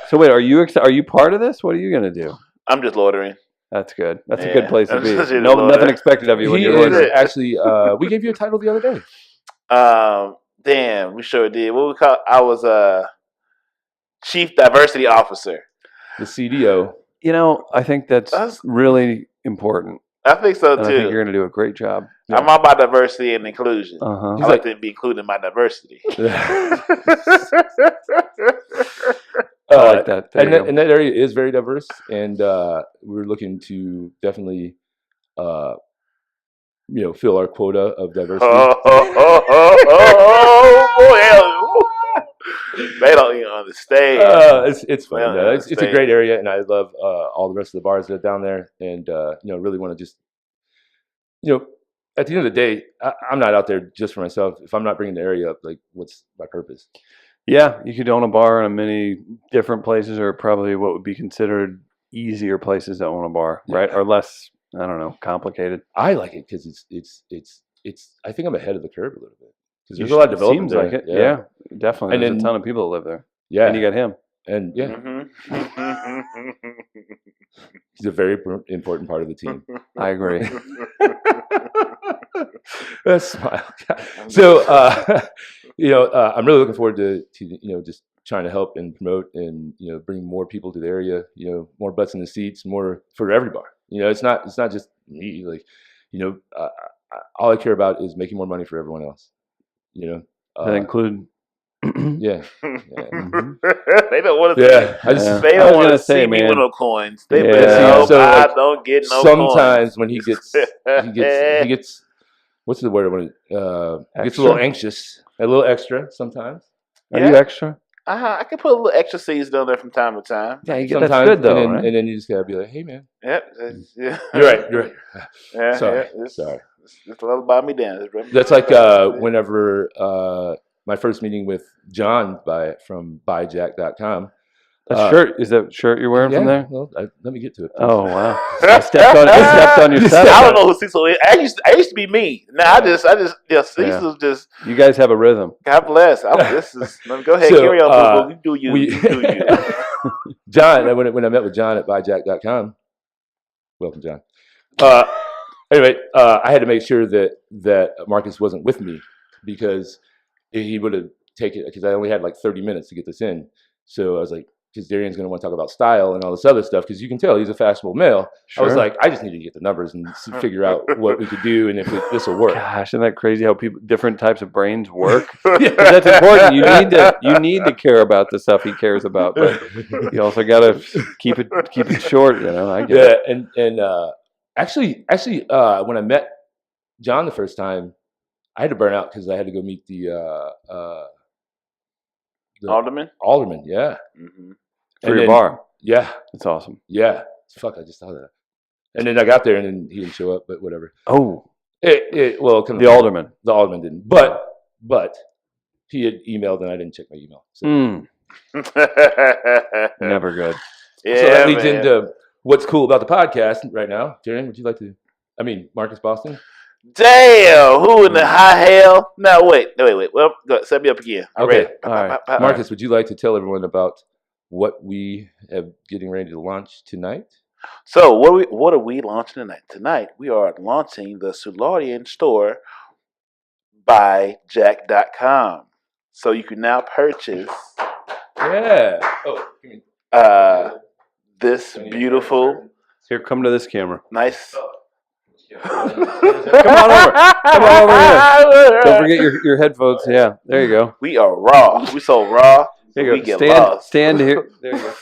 So wait, are you part of this? What are you gonna do? I'm just loitering. That's good. That's a Yeah, good place to I'm be. just Nothing expected of you when he you're is ordering. actually, we gave you a title the other day. Damn, we sure did. What we call? I was Chief Diversity Officer. The CDO. You know, I think that's really important. I think so And I think too. you're gonna do a great job. I'm all about diversity and inclusion. Uh-huh. I like to be included in my diversity. I like that. There And you go. that area is very diverse, and we're looking to definitely, fill our quota of diversity. They don't even understand. It's fun. Well, No, it's a great area, and I love all the rest of the bars that are down there, and really want to just, at the end of the day, I'm not out there just for myself. If I'm not bringing the area up, like, what's my purpose? Yeah, you could own a bar in many different places, or probably what would be considered easier places to own a bar, right? Or less, I don't know, complicated. I like it because it's. I think I'm ahead of the curve a little bit because there's a lot of development. Seems like it. Yeah, definitely. And There's then- a ton of people that live there. Yeah, And you got him. and yeah, Mhm. he's a very important part of the team. I agree. Smile. So, I'm really looking forward to just trying to help and promote and bring more people to the area. More butts in the seats, more for every bar. It's not just me. Like, all I care about is making more money for everyone else. That include. Yeah. They don't want to. Yeah. They I was don't want gonna to say, see me man. with no coins. They Yeah. better hope So, I like, don't get no sometimes coins. when he gets what's the word I want to he gets a little anxious, a little extra sometimes. Are Yeah. you extra? I can put a little extra season on there from time to time. Yeah, you Sometimes, that's good though, and then, right? and then you just gotta be like, hey man, Yep. Yeah. you're right. Yeah, Sorry. yeah, Sorry. Just lullaby me down. That's like whenever my first meeting with John from buyjack.com. That shirt, is that shirt you're wearing from there? Well, let me get to it. Oh wow! I stepped on your set. I don't know who Cecil is. I used to be me. Now Cecil's just. You guys have a rhythm. God bless. Let me go ahead. So, Carry on. You do you. You do you. John, when I met with John at buyjack.com, welcome, John. Anyway, I had to make sure that Marcus wasn't with me because he would have taken, because I only had like 30 minutes to get this in. So I was like, because Darian's going to want to talk about style and all this other stuff, because you can tell he's a fashionable male. Sure. I was like, I just need to get the numbers and figure out what we could do and if this will work. Gosh, isn't that crazy how different types of brains work? 'Cause that's important. You need to care about the stuff he cares about, but you also got to keep it short. I get it. Yeah, and actually, when I met John the first time, I had to burn out because I had to go meet the Alderman. Yeah. Mm-hmm. For your bar. Yeah. That's awesome. Yeah. Fuck, I just thought of that. And then I got there and then he didn't show up, but whatever. Oh. The Alderman. The Alderman didn't. But he had emailed and I didn't check my email. So, Never good. Yeah, so that leads into what's cool about the podcast right now. Darren, would you like to? I mean, Marcus Boston. Damn, who in the high hell? No, wait. Well, go, set me up again. I'm Okay. ready. All right. Marcus, would you like to tell everyone about what we have getting ready to launch tonight? So, what are we launching tonight? Tonight, we are launching the Sularian store by Jack.com. So you can now purchase this beautiful, Here, come to this camera. nice Come on over. Come on over here. Don't forget your headphones. Yeah, there you go. We are raw. We so raw. There you We go. get Stand, lost. stand here. There you go.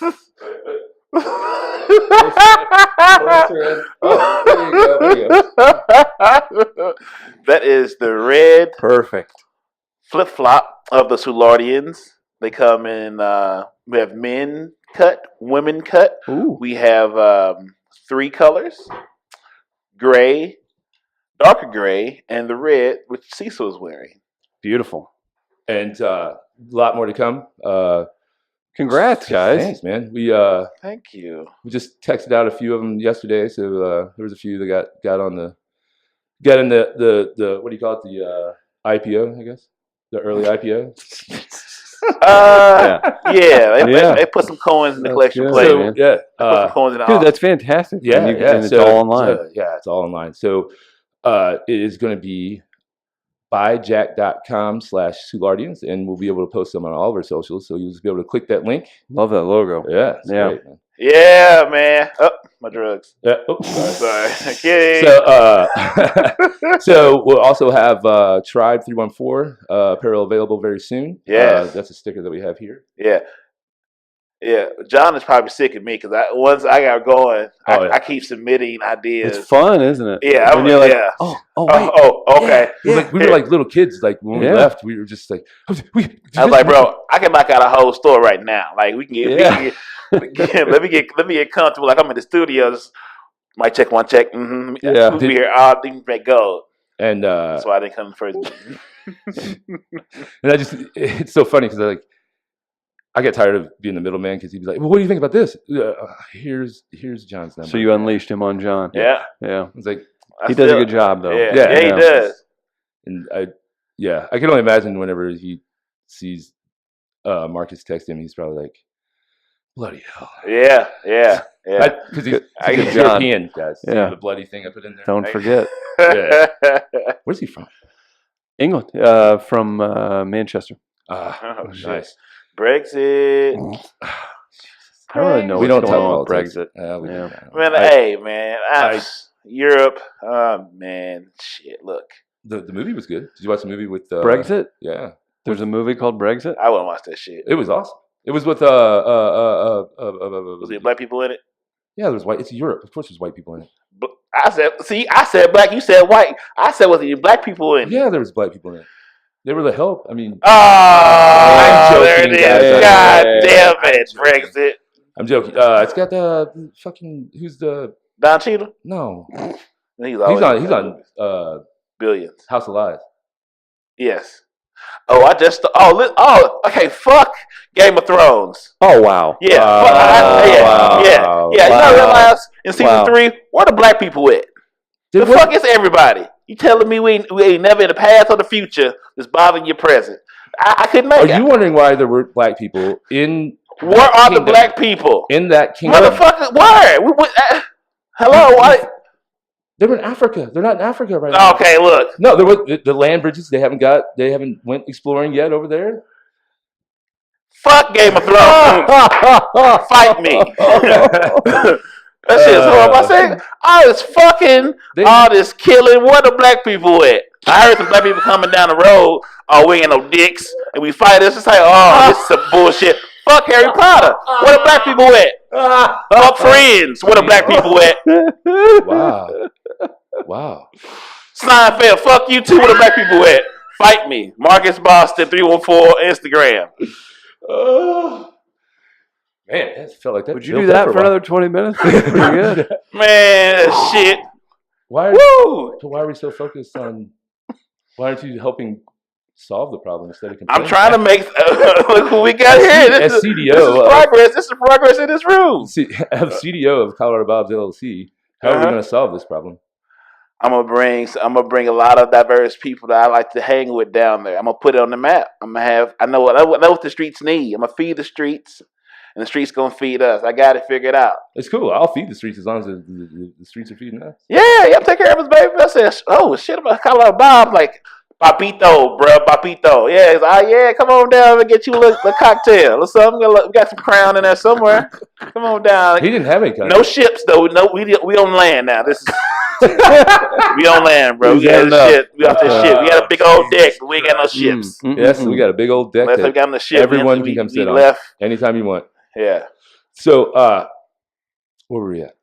Oh, there you go. That is the red Perfect. flip flop of the Soulardians. They come in. We have men cut, women cut. Ooh. We have 3 colors: gray, darker gray, and the red, which Cecil is wearing. Beautiful. And a lot more to come. Congrats, guys. Thanks, man. Thank you. We just texted out a few of them yesterday, so there was a few that got in the what do you call it, the IPO, I guess, the early IPO. They put some coins in the collection good, plate. man. Yeah, Put some coins in the Dude, that's fantastic. yeah, And it's all online. It's all online. So it is going to be buyjack.com/Soulardians, and we'll be able to post them on all of our socials. So you'll just be able to click that link. Love that logo. Yeah, it's great, man. Yeah, man. Oh, my drugs. Yeah. Oh, sorry. Sorry. Kidding. So we'll also have Tribe 314 apparel available very soon. Yes. That's a sticker that we have here. Yeah. Yeah. John is probably sick of me because once I got going, I keep submitting ideas. It's fun, isn't it? Yeah. When you're like, yeah. wait. Okay. Yeah. We were like little kids. Like when we left, we were just like, I was like, bro, I can knock out a whole store right now. Like we can get, let me get comfortable. Like I'm in the studios. Might check one check. Mm-hmm. Yeah. We'll be here all things make gold. And that's why I didn't come first. And it's so funny because I get tired of being the middleman because he'd be like, well, what do you think about this? Here's John's number. So you unleashed him on John. Yeah. It's like he does a good job though. Yeah, he does. And I can only imagine whenever he sees Marcus text him, he's probably like, bloody hell. Yeah. Because he's European, guys. Yeah. The bloody thing I put in there. Don't forget. Yeah. Where's he from? England. From Manchester. Oh, Nice. Brexit. I don't really know We don't what's talk going on about with Brexit. Man, Europe. Oh man, shit. Look, the movie was good. Did you watch the movie with Brexit? Yeah. There's a movie called Brexit? I wouldn't watch that shit. It was awesome. It was with Was there black people in it? Yeah, there's white. It's Europe. Of course, there's white people in it. But I said black. You said white. I said was there black people in it? Yeah, there was black people in it. They were the help. I mean, I'm joking, there it guys. is. God damn it, Brexit. I'm joking. It's got the fucking who's the Don Cheadle? no. He's on Billions. House of Lies. Yes. Okay. Fuck Game of Thrones. Oh wow. Yeah. Wow. Yeah. Wow. You know, realize in season 3, where the black people at? The fuck is everybody? You telling me we ain't never in the past or the future that's bothering your present? I couldn't make it. Are you wondering why there were black people in? Where are the black people in that kingdom? Motherfucker, where? Hello, what? They were in Africa. They're not in Africa right now. Okay, look. No, there was the land bridges. They haven't went exploring yet over there. Fuck Game of Thrones. Fight me. That shit is horrible. I said, all this killing. Where the black people at? I heard some black people coming down the road. Oh, we ain't no dicks, and we fight us. It's like, this is some bullshit. Fuck Harry Potter. Where the black people at? Fuck Friends. Where the black people at? Wow. Seinfeld. Fuck you too. Where the black people at? Fight me. Marcus Boston 314 Instagram. Man, it felt like that. Would you do that for another 20 minutes? Pretty good. Man, shit. Why are we so focused on? Why aren't you helping solve the problem instead of complaining? I'm trying to make. Look who we got here. This is progress. This is progress in this room. CDO of Colorado Bob's LLC. How are we going to solve this problem? I'm gonna bring a lot of diverse people that I like to hang with down there. I'm gonna put it on the map. I know what the streets need. I'm gonna feed the streets, and the streets gonna feed us. I got it figured out. It's cool. I'll feed the streets as long as the streets are feeding us. Yeah, take care of us, baby. I said, oh shit, about Colorado Bob. Like, Papito, bro, Papito. Yeah, yeah, come on down and get you a little cocktail or something. We got some Crown in there somewhere. Come on down. He didn't have any No ships though. No, we on land now. This is we on land, bro. We got the shit. We off this shit. We got a big old deck, but we ain't got no ships. Yes, we got a big old deck. Unless we got on the ship, everyone can come sit on left anytime you want. Yeah. So, where were we at?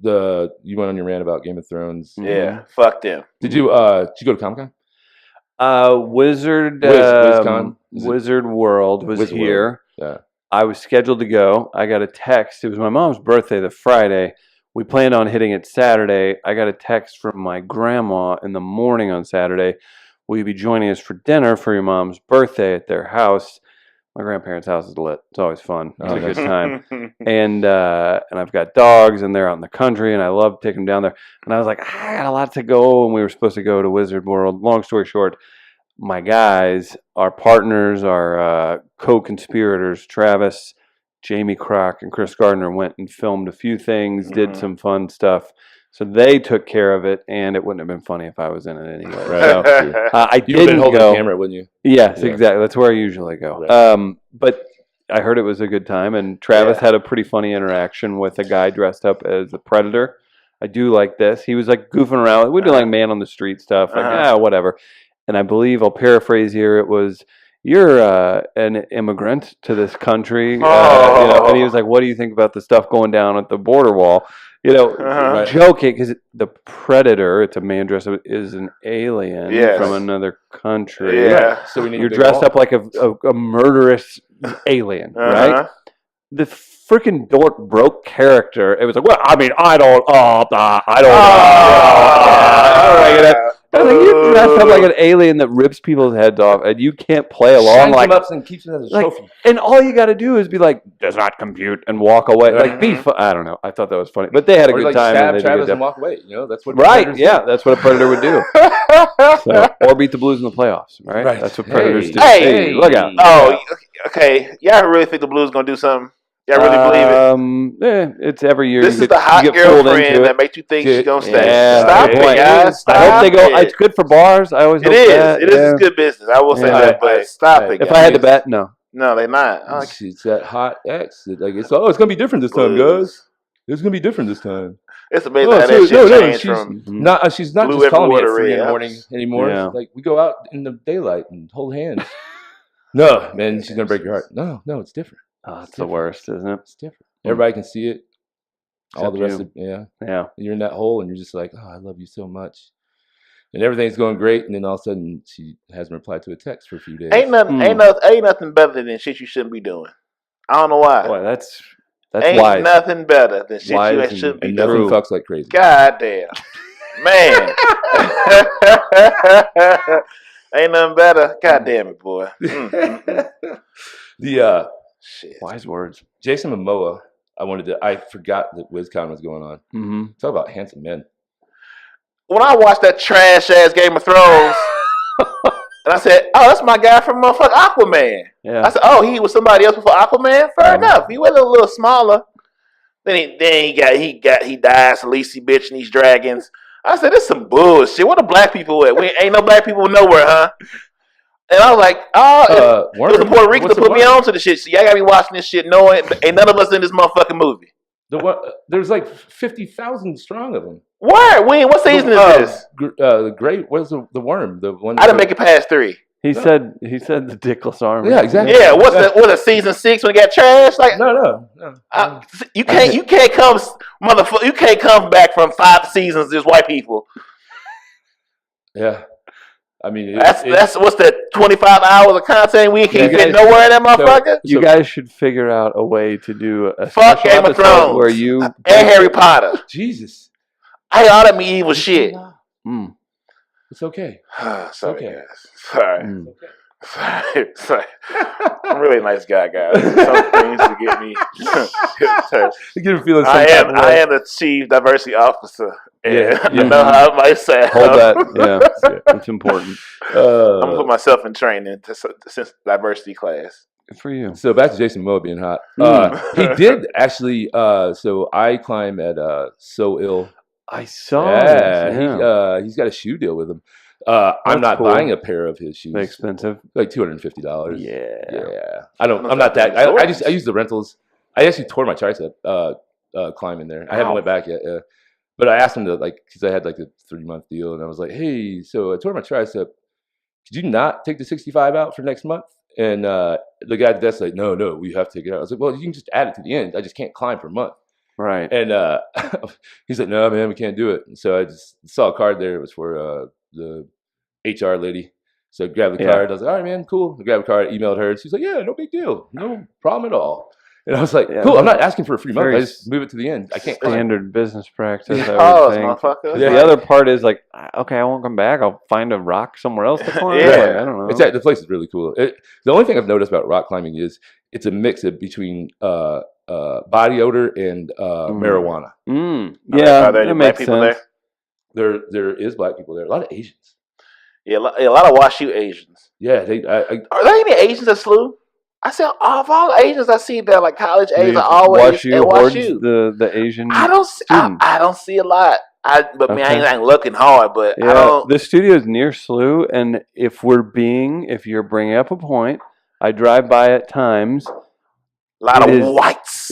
You went on your rant about Game of Thrones. Yeah, fuck them. Did you go to Comic-Con? Wizard World was Wizard here. World. Yeah. I was scheduled to go. I got a text. It was my mom's birthday the Friday. We planned on hitting it Saturday. I got a text from my grandma in the morning on Saturday. Will you be joining us for dinner for your mom's birthday at their house? My grandparents' house is lit. It's always fun. It's a good time. And I've got dogs, and they're out in the country, and I love taking them down there. And I was like, I got a lot to go, and we were supposed to go to Wizard World. Long story short, my guys, our partners, our co-conspirators, Travis, Jamie Kroc, and Chris Gardner went and filmed a few things, did some fun stuff. So they took care of it, and it wouldn't have been funny if I was in it anyway. Right. So, I You would have been didn't holding go. the camera, wouldn't you? Yes, Yeah. exactly. That's where I usually go. Right. But I heard it was a good time, and Travis had a pretty funny interaction with a guy dressed up as the Predator. I do like this. He was like goofing around. We do like man on the street stuff, like whatever. And I believe I'll paraphrase here. It was, "You're an immigrant to this country," and he was like, "What do you think about the stuff going down at the border wall?" Joking, because the Predator, it's a man dressed up, is an alien from another country. Yeah. Right. So You're dressed up like a murderous alien, right? The freaking dork broke character. It was like, well, I mean, I don't. I was like, you're dressed up like an alien that rips people's heads off, and you can't play along like. And keeps it as a trophy. And all you got to do is be like, "Does not compute," and walk away. Like, I don't know. I thought that was funny, but they had a good time. Stab and they Travis did a and good walk away. You know, that's what. Right? Yeah, that's what a Predator would do. Or beat the Blues in the playoffs. Right? That's what Predators do. Hey, look out! Oh, okay. Y'all really think the Blues gonna do something? Y'all really believe it? It's every year. This is the hot girlfriend that makes you think she's gonna stay. Yeah, Stop it, guys. Stop I hope they go. it. It's good for bars. I always. It is. It is good business. I will say that, but stop it. If guys. I had to bet, no. No, they're not. It's that hot X. It's gonna be different this time, guys. It's gonna be different this time. It's amazing how that shit changed from she's not blue just calling me at water 3 in the red. morning anymore. Yeah. Like, we go out in the daylight and hold hands. No, man, she's gonna break your heart. No, it's different. Oh, it's the worst, isn't it? It's different. Everybody can see it. All Except the rest you. of Yeah. You're in that hole, and you're just like, oh, I love you so much, and everything's going great, and then all of a sudden she hasn't replied to a text for a few days. Ain't nothing better than shit you shouldn't be doing. I don't know why. Boy, that's ain't wise. nothing better than shit Wise you shouldn't be And doing. nothing fucks like crazy. God damn. Man. Ain't nothing better. God damn it, boy. The Shit. Wise words. Jason Momoa. I forgot that WizCon was going on. Mm-hmm. Talk about handsome men. When I watched that trash ass Game of Thrones, and I said, "Oh, that's my guy from motherfucking Aquaman." Yeah. I said, "Oh, he was somebody else before Aquaman." Fair enough. He was a little smaller. Then he died, Khaleesi bitch and these dragons. I said, "This some bullshit. What the black people at? We ain't no black people nowhere, huh?" And I was like, it was in Puerto Rico to put me on to the shit. So y'all gotta be watching this shit knowing ain't none of us in this motherfucking movie. There's like 50,000 strong of them. Where? When? What season is this? The great. What's the worm? The one. I didn't make it past 3. He said the dickless arm. Yeah, exactly. Yeah, what's season 6 when it got trashed? Like No. you can't come motherfucker. You can't come back from 5 seasons as white people. Yeah. I mean, that's what's that 25 hours of content we can't fit nowhere in that motherfucker. You guys should figure out a way to do a fuck special Game of Thrones where you and Harry Potter. Jesus, I ought to be evil shit. It's okay. Sorry, okay. guys. Sorry. Sorry. I'm a really nice guy, guys. Some things to get me. I am the chief diversity officer. Yeah. You know how I might say. Hold that. Yeah, it's important. I'm gonna put myself in training since diversity class. Good for you. So back to Jason Momoa being hot. He did actually. So I climb at So Ill. I saw. Yeah. He's got a shoe deal with him. I'm not cool. buying a pair of his shoes. They're expensive. Like $250. Yeah. Yeah. I'm not that. I use the rentals. I actually tore my tricep climbing there. I haven't went back yet. But I asked him to because I had like a 3-month deal, and I was like, hey, so I tore my tricep. Could you not take the 65 out for next month? And the guy at the desk like, no, we have to take it out. I was like, well, you can just add it to the end. I just can't climb for a month. Right. And he's like, no, man, we can't do it. And so I just saw a card there. It was for the HR lady. So I grabbed the card. I was like, all right, man, cool. I grabbed the card, emailed her. And she's like, yeah, no big deal. No problem at all. And I was like, cool, I'm not asking for a free month. I just move it to the end. I can't climb. Standard business practice, I would think. Motherfucker. The other part is like, okay, I won't come back. I'll find a rock somewhere else to climb. Yeah. Like, I don't know. The place is really cool. The only thing I've noticed about rock climbing is it's a mix of between body odor and marijuana. Yeah, Are there any black people sense. there? There is black people there. A lot of Asians. Yeah, a lot of WashU Asians. Yeah, Are there any Asians at SLU? I said, of all Asians I see there, like college Asians are always at WashU. The Asian. I don't see a lot. I ain't looking hard, but I don't. The studio is near SLU, and if you're bringing up a point, I drive by at times. A lot of whites.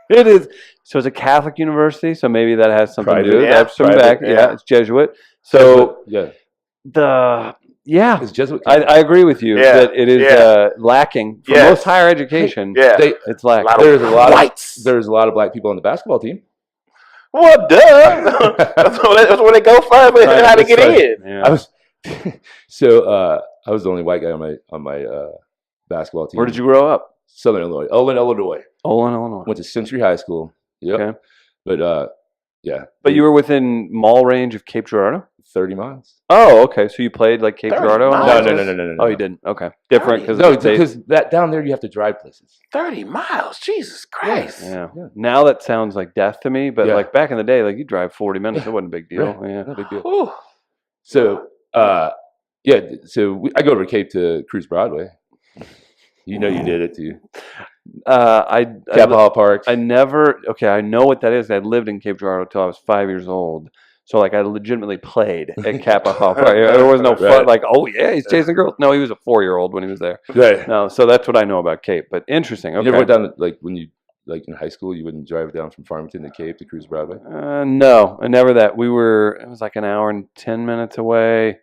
It is. So it's a Catholic university, so maybe that has something to do with it. Yeah, it's Jesuit. So it's Jesuit. I agree with you that it is lacking for most higher education. It's lacking. There's a lot of whites. There's a lot of black people on the basketball team. Well, duh. That's where they go find how to get in. Yeah. I was I was the only white guy on my basketball team. Where did you grow up? Southern Illinois. Olin, Illinois. Went to Century High School. Yep. Okay. But But you were within mall range of Cape Girardeau? 30 miles. Oh, okay. So you played like Cape Girardeau? No. Oh, you didn't? Okay. Different because that down there you have to drive places. 30 miles. Jesus Christ. Yeah. Now that sounds like death to me, but like back in the day, like you drive 40 minutes, it wasn't a big deal. Right. Yeah. Not a big deal. Ooh. So I go over to Cape to cruise Broadway. You know you did it too. Capitol Park. I know what that is. I lived in Cape Girardeau until I was 5 years old. So like I legitimately played at Capitol Park. There was no fun like, oh yeah, he's chasing girls. No, he was a 4-year-old when he was there. Right. No, so that's what I know about Cape. But interesting. Okay. You never went down when you in high school, you wouldn't drive down from Farmington to Cape to cruise Broadway? No, I never that. It was like an hour and 10 minutes away.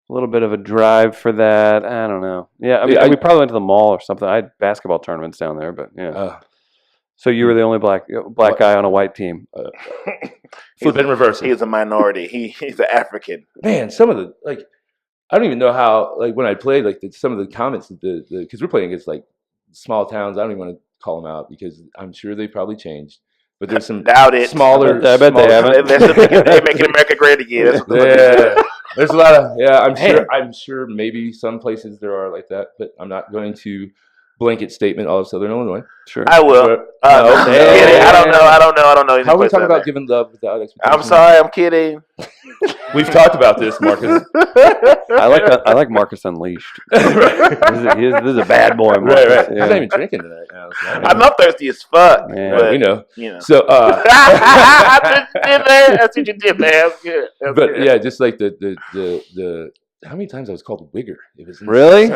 A little bit of a drive for that. I don't know. Yeah, I mean, we probably went to the mall or something. I had basketball tournaments down there, but yeah. So you were the only black guy on a white team. Flip and reverse. He's a minority. He's an African. Man, some of the I don't even know how when I played some of the comments because we're playing against small towns. I don't even want to call them out because I'm sure they probably changed. But there's some smaller. I bet they haven't. They're making America great again. Yeah. There's a lot of I'm sure maybe some places there are like that, but I'm not going to blanket statement all of Southern Illinois. Sure, I will. I don't know. How are we talking about giving love without expectation? I'm sorry, I'm kidding. We've talked about this, Marcus. I like Marcus Unleashed. This is a bad boy, Marcus. Right. Yeah. I'm not even drinking tonight. I'm not thirsty as fuck. Yeah. But, you know. So that's what you did, man. But yeah, just like the how many times I was called Wigger? It was really.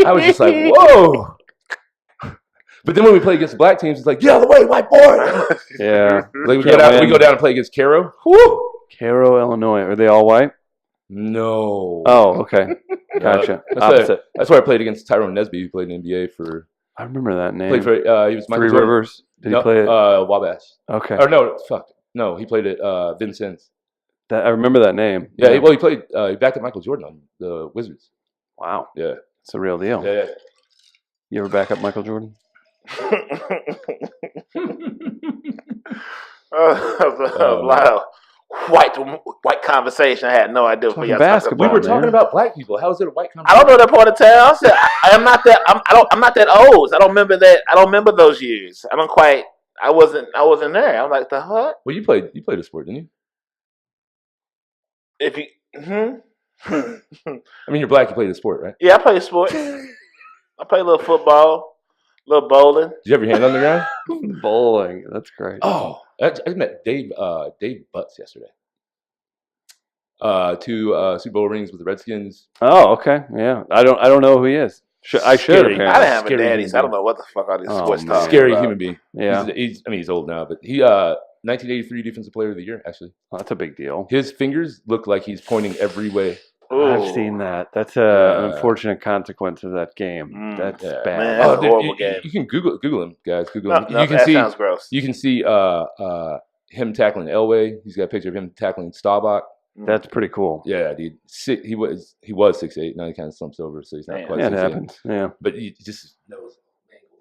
I was just like, whoa. But then when we play against black teams, it's like, get out of the way, white boy. Yeah. We go down and play against Cairo. Woo! Cairo, Illinois. Are they all white? No. Oh, okay. Gotcha. Opposite. That's why I played against Tyrone Nesby, who played in the NBA for. I remember that name. Played for. He was Michael Three Jordan. Rivers. Did he play it? Wabash. Okay. Or no, fuck. No, he played at Vincennes. I remember that name. Yeah. Well, he played. He backed up Michael Jordan on the Wizards. Wow. Yeah. It's a real deal. Yeah. You ever back up Michael Jordan? A lot of white conversation. I had no idea what y'all basketball. We were talking about black people. How is it a white conversation? I don't know that part of town. I said I'm not that. I'm not that old. I don't remember that. I don't remember those years. I wasn't there. I'm like the what? Well, you played a sport, didn't you? If you. I mean, you're black. You played a sport, right? Yeah, I played a sport. I played a little football, a little bowling. Did you have your hand on the ground? Bowling. That's great. Oh, I met Dave Butts yesterday. 2 Super Bowl rings with the Redskins. Oh, okay. Yeah. I don't know who he is. I should Scary. apparently. I didn't have a Scary daddy, human so I don't being. know what the fuck all these Oh, sports man. talking Scary about. human being. Yeah. He's old now, but he 1983 Defensive Player of the Year actually. Oh, that's a big deal. His fingers look like he's pointing every way. I've Ooh. seen that. That's an unfortunate consequence of that game. That's Yeah. bad. Man, that's a horrible you, game. you can Google him, guys. Google No, him. no, You can that see sounds gross. you can see him tackling Elway. He's got a picture of him tackling Staubach. That's pretty cool. Yeah, dude. He was 6'8". Now he kind of slumps over, so he's not Man. quite Yeah, it 6'8". happens. Yeah. But he just knows.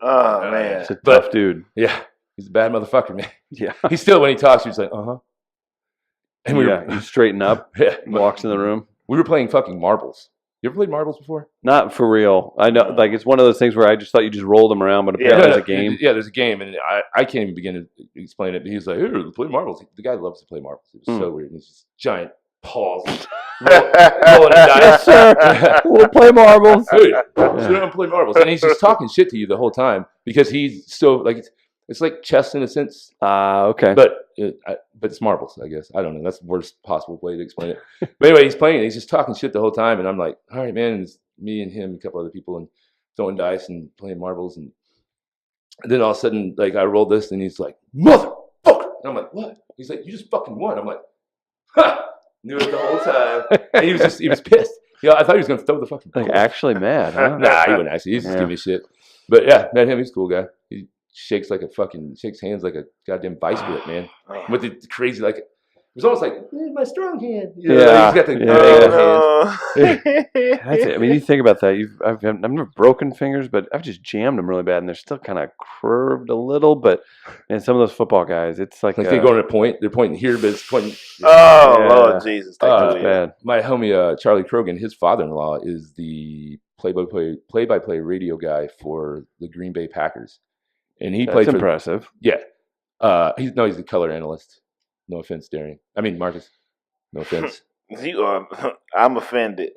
Oh, man. It's a But- tough dude. Yeah, he's a bad motherfucker, man. Yeah. He's still, when he talks, he's like, uh-huh. And we Yeah. were, You straighten up, yeah, walks in the room. we were playing fucking marbles. You ever played marbles before? Not for real. I know, like, it's one of those things where I just thought you just rolled them around, but apparently Yeah. there's a game. Yeah, there's a game, and I can't even begin to explain it. But he's like, "Here, play marbles." The guy loves to play marbles. It was so weird. And he's just giant paws, rolling Yes, dice. sir. We'll play marbles. Dude, sit down and play marbles, and he's just talking shit to you the whole time because he's so like it's like chess in a sense, Okay. but it's marbles, I guess. I don't know. That's the worst possible way to explain it. But anyway, he's playing. And he's just talking shit the whole time, and I'm like, "All right, man." And it's me and him, a couple other people, and throwing dice and playing marbles, and then all of a sudden, like I rolled this, and he's like, "Motherfucker!" And I'm like, "What?" He's like, "You just fucking won." I'm like, "Ha!" Knew it the whole time. And he was pissed. Yeah, I thought he was gonna throw the fucking. Like, actually mad, huh? Nah, he wouldn't actually. He's just Yeah. giving me shit. But yeah, met him. He's a cool guy. He shakes hands like a goddamn vice grip, man. With the crazy, like, it was almost like my strong hand. You know, Yeah. he's got the Yeah. big hands. That's it. I mean, you think about that. I've never broken fingers, but I've just jammed them really bad, and they're still kind of curved a little. But and some of those football guys, it's like Like they go to a point, they're pointing here, but it's pointing. Oh, Yeah. Lord Jesus. Thank Uh, you, it's Lord. bad. My homie Charlie Krogan, his father-in-law is the play-by-play radio guy for the Green Bay Packers, and he That's played for impressive. yeah. He's the color analyst. No offense, Darian. I mean Marcus. No offense. I'm offended.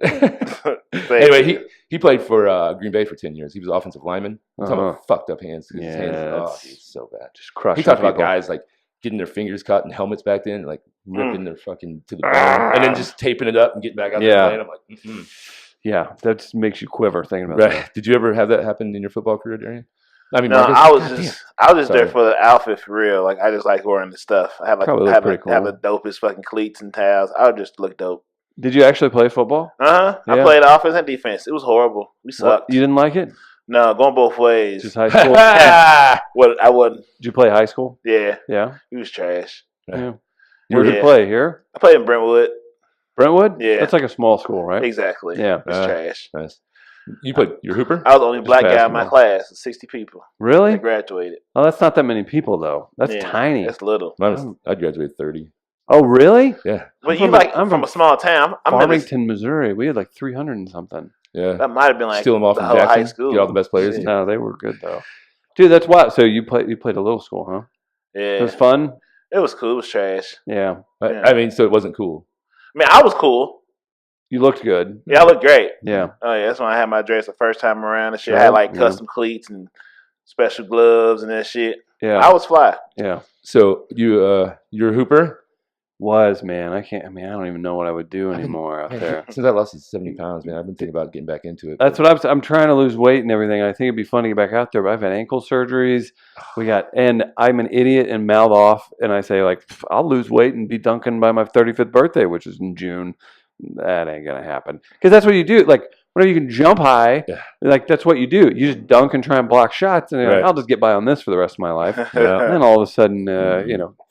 Anyway, he played for Green Bay for 10 years. He was offensive lineman. I'm talking Uh-huh. about fucked up hands. His hands, that's dude, so bad. Just crush. He talked about people. guys like getting their fingers cut in helmets back then, like ripping their fucking to the bone, and then just taping it up and getting back out there Yeah. playing. I'm like, mm-mm. Yeah, that just makes you quiver thinking about Right. that. Did you ever have that happen in your football career, Darian? I mean, No, Marcus, I was goddamn. just there Sorry. for the outfit for real. Like I just like wearing the stuff. I have like Probably I look have, pretty a, have cool. the dopest fucking cleats and towels. I would just look dope. Did you actually play football? I Yeah. played offense and defense. It was horrible. We What? sucked. You didn't like it? No, going both ways. Just high school? What I wasn't. Did you play high school? Yeah, Yeah. he was trash. Yeah. Where did you Yeah. play? Here? I played in Brentwood. Brentwood? Yeah. That's like a small school, right? Exactly. Yeah. It's trash. Nice. You played your hooper? I was the only black guy in my basketball. class. 60 people. Really? I graduated. Oh, that's not that many people, though. That's Yeah, tiny. That's little. I graduated 30. Oh, really? Yeah. But I'm you from from a small town. I'm in this, Farmington, Missouri. We had like 300 and something. Yeah. that might have been like Steal them off the from whole high Jackson. school. Get all the best players. Shit. No, they were good, though. Dude, that's wild. So you played a little school, huh? Yeah, It was fun? it was cool. It was trash. Yeah. Yeah. I mean, so it wasn't cool. I mean, I was cool. You looked good. Yeah, I looked great. Yeah. Oh yeah, that's when I had my dress the first time around and shit. Sure. I had like Yeah. custom cleats and special gloves and that shit. Yeah. I was fly. Yeah. So you're a hooper? Man. I don't even know what I would do anymore out there. Since I lost 70 pounds, man, I've been thinking about getting back into it. That's what I'm trying to lose weight and everything. I think it'd be fun to get back out there, but I've had ankle surgeries. And I'm an idiot and mouth off, and I say like, I'll lose weight and be dunking by my 35th birthday, which is in June. That ain't gonna happen because that's what you do. Like whenever you can jump high, like that's what you do. You just dunk and try and block shots, and you're like, Right. I'll just get by on this for the rest of my life. Yeah. And then all of a sudden,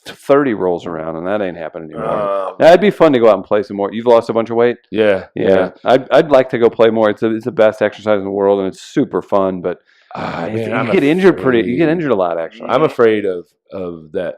30 rolls around, and that ain't happening anymore. Um, That'd be fun to go out and play some more. You've lost a bunch of weight. Yeah. Yeah, I'd like to go play more. It's the best exercise in the world, and it's super fun. But Man, you I'm get injured afraid. You get injured a lot, actually. I'm afraid of that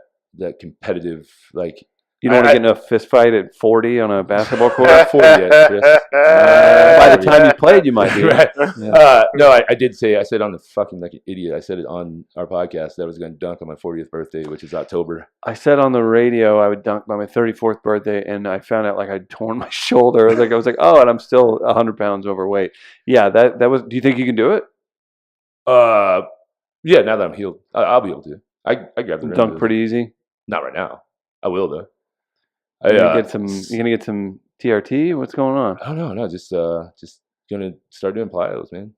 competitive, like, You don't want to get in a fist fight at 40 on a basketball court. not 40 yet, Chris. By the time you played, you might be. Right. Yeah. No, I said on the fucking like an idiot. I said it on our podcast that I was going to dunk on my 40th birthday, which is October. I said on the radio I would dunk by my 34th birthday, and I found out like I'd torn my shoulder. I was like, oh, and I'm still 100 pounds overweight. Yeah, that was. Do you think you can do it? Yeah. Now that I'm healed, I'll be able to. I grabbed the rim. Dunk pretty easy. Not right now. I will though. You gonna get some TRT? What's going on? I don't know. No, just gonna start doing plyos, man.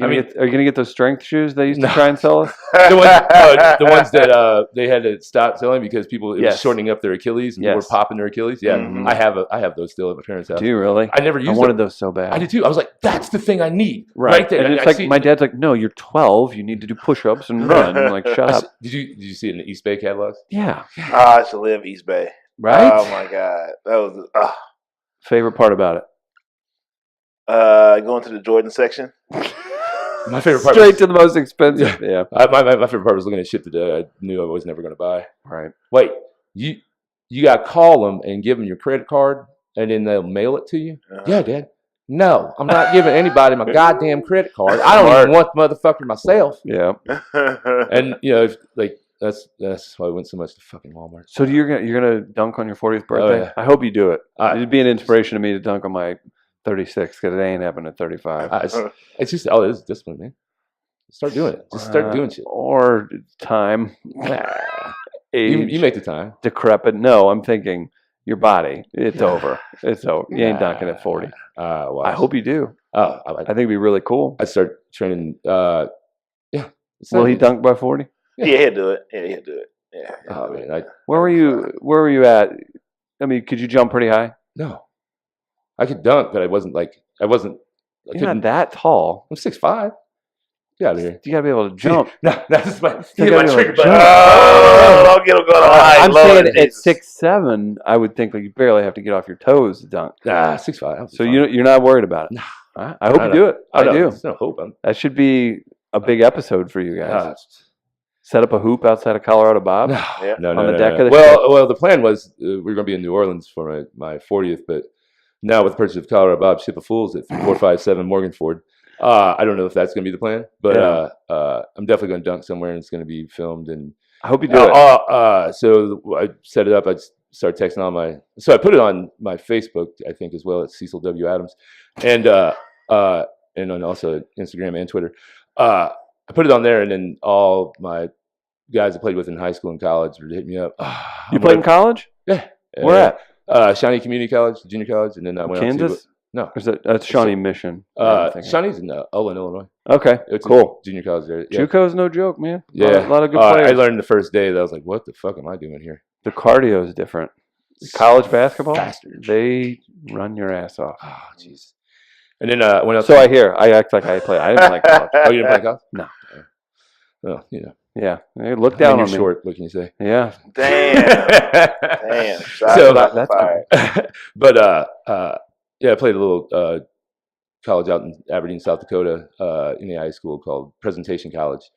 Are you gonna get those strength shoes they used to No. try and sell us? the ones that they had to stop selling because it was Yes. shortening up their Achilles and people were Yes. popping their Achilles. Yeah, Mhm. I have those still at my parents' house. Do you really? I never used I them. wanted those so bad. I did too. I was like, that's the thing I need Right there. And it's like my dad's like, no, you're 12. You need to do push-ups and run. I'm like, shut up. Did you see it in the East Bay catalogs? Yeah. I used to live East Bay. Right. Oh my God, that was Favorite part about it? going to the Jordan section. My favorite part. Straight to the most expensive. Yeah. My favorite part was looking at shit that I knew I was never going to buy. Right. Wait, you got to call them and give them your credit card, and then they'll mail it to you. Yeah, Dad. No, I'm not giving anybody my goddamn credit card. I don't even want the motherfucker myself. Yeah. And if, like that's why I went so much to fucking Walmart. So you're gonna dunk on your 40th birthday? yeah. I hope you do it. It'd It'd be an inspiration to me to dunk on my 36 because it ain't happening at 35. It's just it is discipline, man. Start doing it. Just start doing shit. Or time. Age. You make the time. Decrepit. No, I'm thinking your body. It's over. It's over. You ain't dunking at 40. Well, I hope you do. I I think it'd be really cool. I'd start training. Yeah. Will he dunk by 40? Yeah, he'll do it. Yeah, he'll do it. Yeah. Oh man, Where were you at? I mean, could you jump pretty high? no. I could dunk, but I wasn't. You're not that tall. I'm 6'5". Get out of here. You gotta be able to jump. No, that's my You gotta be able to trigger button. jump. Don't get him going high. I'm Lord saying at Jesus. 6'7", I would think like you barely have to get off your toes to dunk. 6'5". So you're not worried about it. No. I hope you do it. I do. There's no hope. That should be a big episode for you guys. Set up a hoop outside of Colorado Bob. No, On the deck of the well, the plan was we were going to be in New Orleans for my 40th, but now with the purchase of Colorado Bob Ship of Fools at 3457 Morgan Ford, I don't know if that's going to be the plan, but I'm definitely going to dunk somewhere and it's going to be filmed. And I hope you do it. So I set it up. I started texting so I put it on my Facebook, I think, as well. It's Cecil W. Adams, and on also Instagram and Twitter. I put it on there, and then all my guys I played with in high school and college would hit me up. You played in college? Yeah. Where at? Shawnee Community College, junior college, and then I went Kansas? No. Or is that's Shawnee Mission. Shawnee's in Olin, Illinois. Okay, It's cool. Junior college there. Yeah. JUCO's no joke, man. Yeah. A lot of good players. I learned the first day that I was like, what the fuck am I doing here? The cardio is different. College basketball, Bastards. they run your ass off. Oh, jeez. And then when else? So I hear. I act like I play. I didn't like college. Oh, you didn't play golf? No. Well, you know. Yeah, hey, look down on you're me. short. What can you say? Yeah. Damn. So that's fired. But yeah, I played a little college out in Aberdeen, South Dakota, in the high school called Presentation College.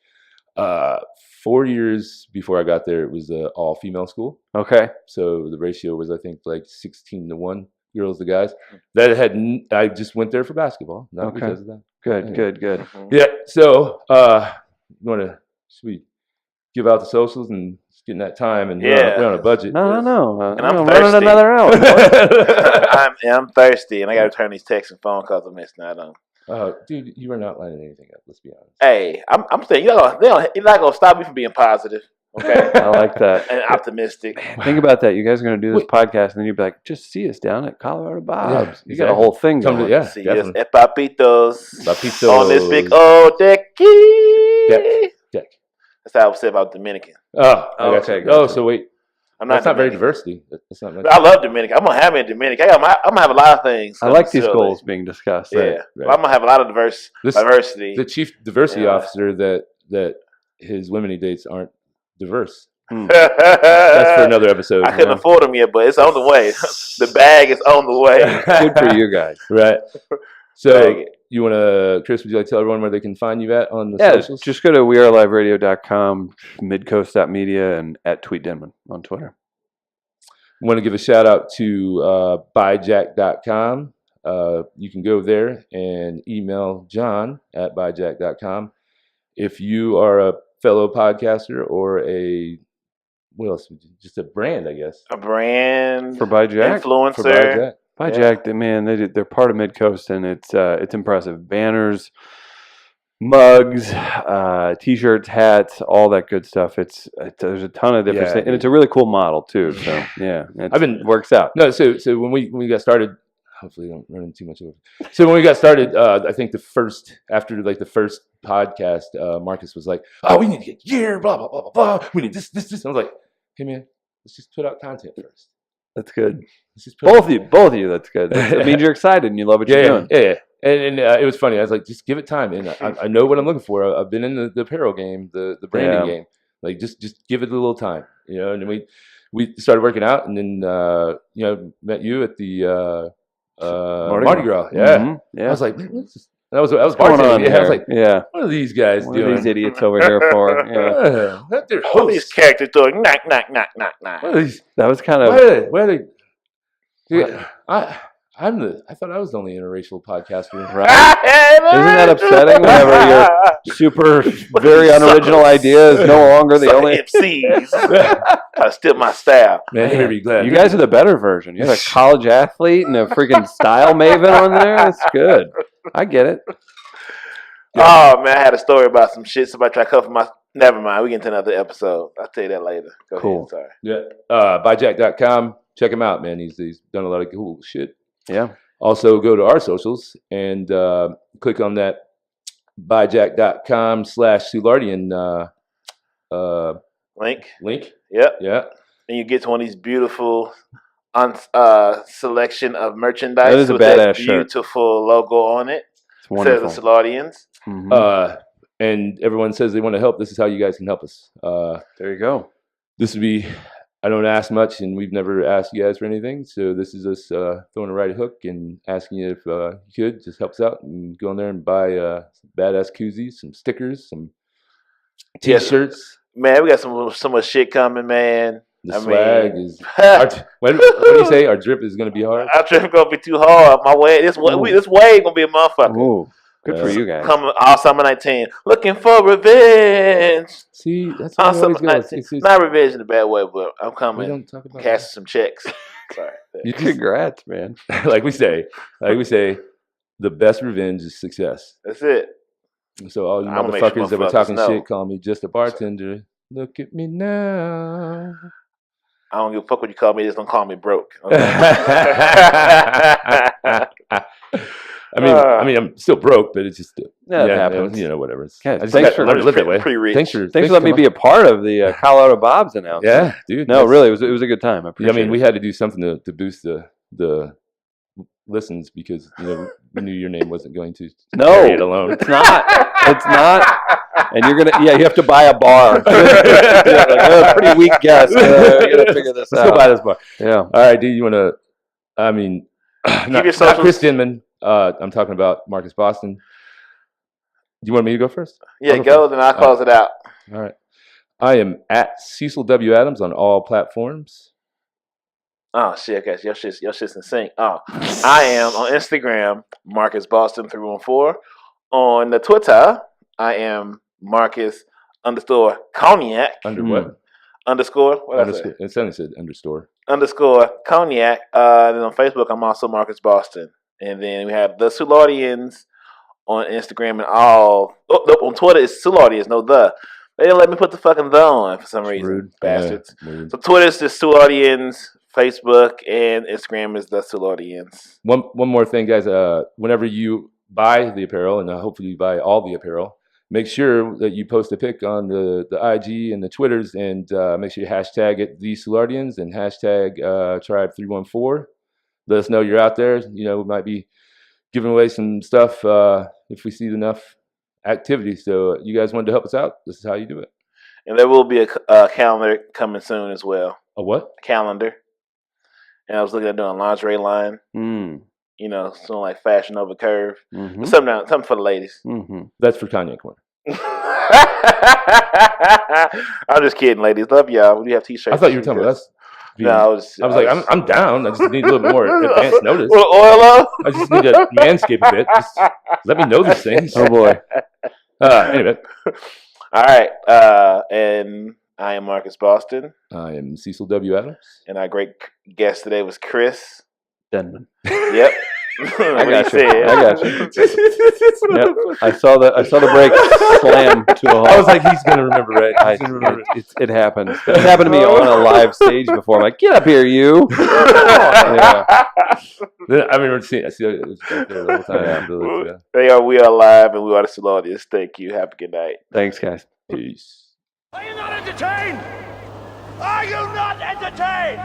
4 years before I got there, it was an all-female school. Okay. So the ratio was, I think, like 16-1 girls to guys. I just went there for basketball, not because of that. Good. Yeah. So should we give out the socials and get in that time and we're on a budget? No. And I'm running thirsty. another hour. I'm thirsty, and I got to turn these texts and phone calls I'm missing out on. Dude, you are not lining anything up. Let's be honest. Hey, I'm saying you're not gonna stop me from being positive, okay? I like that. And optimistic. Think about that. You guys are going to do this podcast, and then you'd be like, just see us down at Colorado Bob's. You got a whole thing going. See us at Papitos. Papitos. On this big old decky. Deck. That's how I would say about Dominican. Oh, okay. Gotcha. Oh, so wait. That's not very diversity. That's not much. I love Dominican. I'm gonna have me in Dominican. I'm gonna have a lot of things. I like these goals being discussed. Yeah, Right. But I'm gonna have a lot of diversity. The chief diversity officer that his women he dates aren't diverse. That's for another episode. I couldn't afford them yet, but it's on the way. The bag is on the way. Good for you guys. Right. So you want to, Chris, would you like to tell everyone where they can find you at on the socials? Just go to weareliveradio.com, midcoast.media, and at tweetdenman on Twitter. I want to give a shout out to buyjack.com. You can go there and email John at buyjack.com. If you are a fellow podcaster or what else? Just a brand, I guess. A brand for Buyjack, influencer. For Buyjack. Buyjack, man, they're part of Midcoast, and it's impressive. Banners, mugs, t-shirts, hats, all that good stuff. There's a ton of different things, and it's a really cool model too. So yeah, it works out. No, so when we got started, hopefully I don't run into too much of it. So when we got started, I think after the first podcast, Marcus was like, "Oh, we need to get gear, blah blah blah blah blah. We need this. I was like, "Hey man, let's just put out content first." That's good. Both of you. That's good. It means you're excited and you love what you're doing. Yeah. And it was funny. I was like, just give it time. And I know what I'm looking for. I've been in the apparel game, the branding game. Like, just give it a little time, And then we started working out, and then met you at the Mardi Gras. Yeah. Mm-hmm. Yeah. I was like, man, what's this? I was bartending. Yeah, I was like, what are these guys doing? What are these idiots over here for? Yeah. What are these characters doing? Knock, knock, knock, knock, knock. That was kind of. Where are they? Yeah, I thought I was the only interracial podcaster. Right? Isn't that upsetting whenever your super, very unoriginal idea is no longer the only MCs? I steal my style. Man, you're be glad. You guys are the better version. You have a college athlete and a freaking style maven on there. That's good. I get it. Yeah. Oh man, I had a story about some shit. Somebody tried to cover my. Never mind. We get into another episode. I'll tell you that later. Go ahead. Sorry. Yeah. Buyjack.com. Check him out, man. He's done a lot of cool shit. Yeah. Also, go to our socials and click on that buyjack.com/Soulardian link. Yep. Yeah. And you get to one of these beautiful selection of merchandise. That is a badass shirt. Beautiful logo on it. It's wonderful. Says the Soulardians. Mm-hmm. And everyone says they want to help. This is how you guys can help us. There you go. This would be. I don't ask much, and we've never asked you guys for anything. So this is us throwing a right hook and asking you if you could just help us out and go in there and buy some badass koozies, some stickers, some T-shirts. Man, we got so much shit coming, man. The swag is. What do you say? Our drip is going to be hard. Our drip is going to be too hard. My way, this wave going to be a motherfucker. Ooh. Good for you guys. Coming all summer 19. Looking for revenge. See, that's how it always goes. It's not revenge in a bad way, but I'm coming. We don't talk about cashing some checks. Sorry. Congrats, man. like we say, the best revenge is success. That's it. So all you motherfuckers that were talking shit, call me just a bartender. Look at me now. I don't give a fuck what you call me. Just don't call me broke. Okay? I mean, I'm still broke, but it's just it happens. Whatever. Thanks for learn to live that way. Thanks for letting me be a part of the Colorado Bob's announcement. Yeah, dude. No, really, it was a good time. I appreciate it. We had to do something to boost the listens because we knew your name wasn't going to carry it alone. It's not. It's not. And you're gonna, you have to buy a bar. Pretty weak guess. You gotta figure this out. Let's go buy this bar. Yeah. All right, dude. You want to? I mean, not Chris Denman. I'm talking about Marcus Boston. Do you want me to go first? Yeah, go. Then I'll close it out. All right. I am at Cecil W. Adams on all platforms. Oh shit! Okay, your shit's in sync. Oh, I am on Instagram, Marcus Boston 314. On the Twitter, I am Marcus_Cognac. Under what? Underscore. What I say? It suddenly said underscore. _Cognac. Then on Facebook, I'm also Marcus Boston. And then we have the Soulardians on Instagram and all. Oh, no, on Twitter, it's Soulardians, no the. They didn't let me put the fucking the on for some reason. Rude. Bastards. Yeah, so Twitter is just Soulardians. Facebook and Instagram is the Soulardians. One more thing, guys. Whenever you buy the apparel, and hopefully you buy all the apparel, make sure that you post a pic on the IG and the Twitters, and make sure you hashtag it the Soulardians and hashtag Tribe 314. Let us know you're out there. We might be giving away some stuff if we see enough activity. So you guys wanted to help us out. This is how you do it. And there will be a calendar coming soon as well. A what? A calendar. And I was looking at doing a lingerie line. Mm. Something like Fashion Over Curve. Mm-hmm. Something for the ladies. Mm-hmm. That's for Kanye Corner. I'm just kidding, ladies. Love y'all. We have t-shirts. I thought you were talking about us. No, I was like, I'm down. I just need a little bit more advance notice. Well, oil up? I just need to manscape a bit. Just let me know these things. Oh boy. Anyway. All right. And I am Marcus Boston. I am Cecil W. Adams. And our great guest today was Chris Denman. Yep. I got you. Yep. I saw the brake slam to a halt. I was like, he's gonna remember, right? He's gonna remember. It happens. It's happened to me on a live stage before. I'm like, get up here, you. Yeah. I remember seeing. I see it was back there the whole time. Yeah. We are live, and we want to still audience. Thank you. Have a good night. Thanks, guys. Peace. Are you not entertained? Are you not entertained?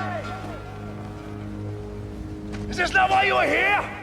Is this not why you are here?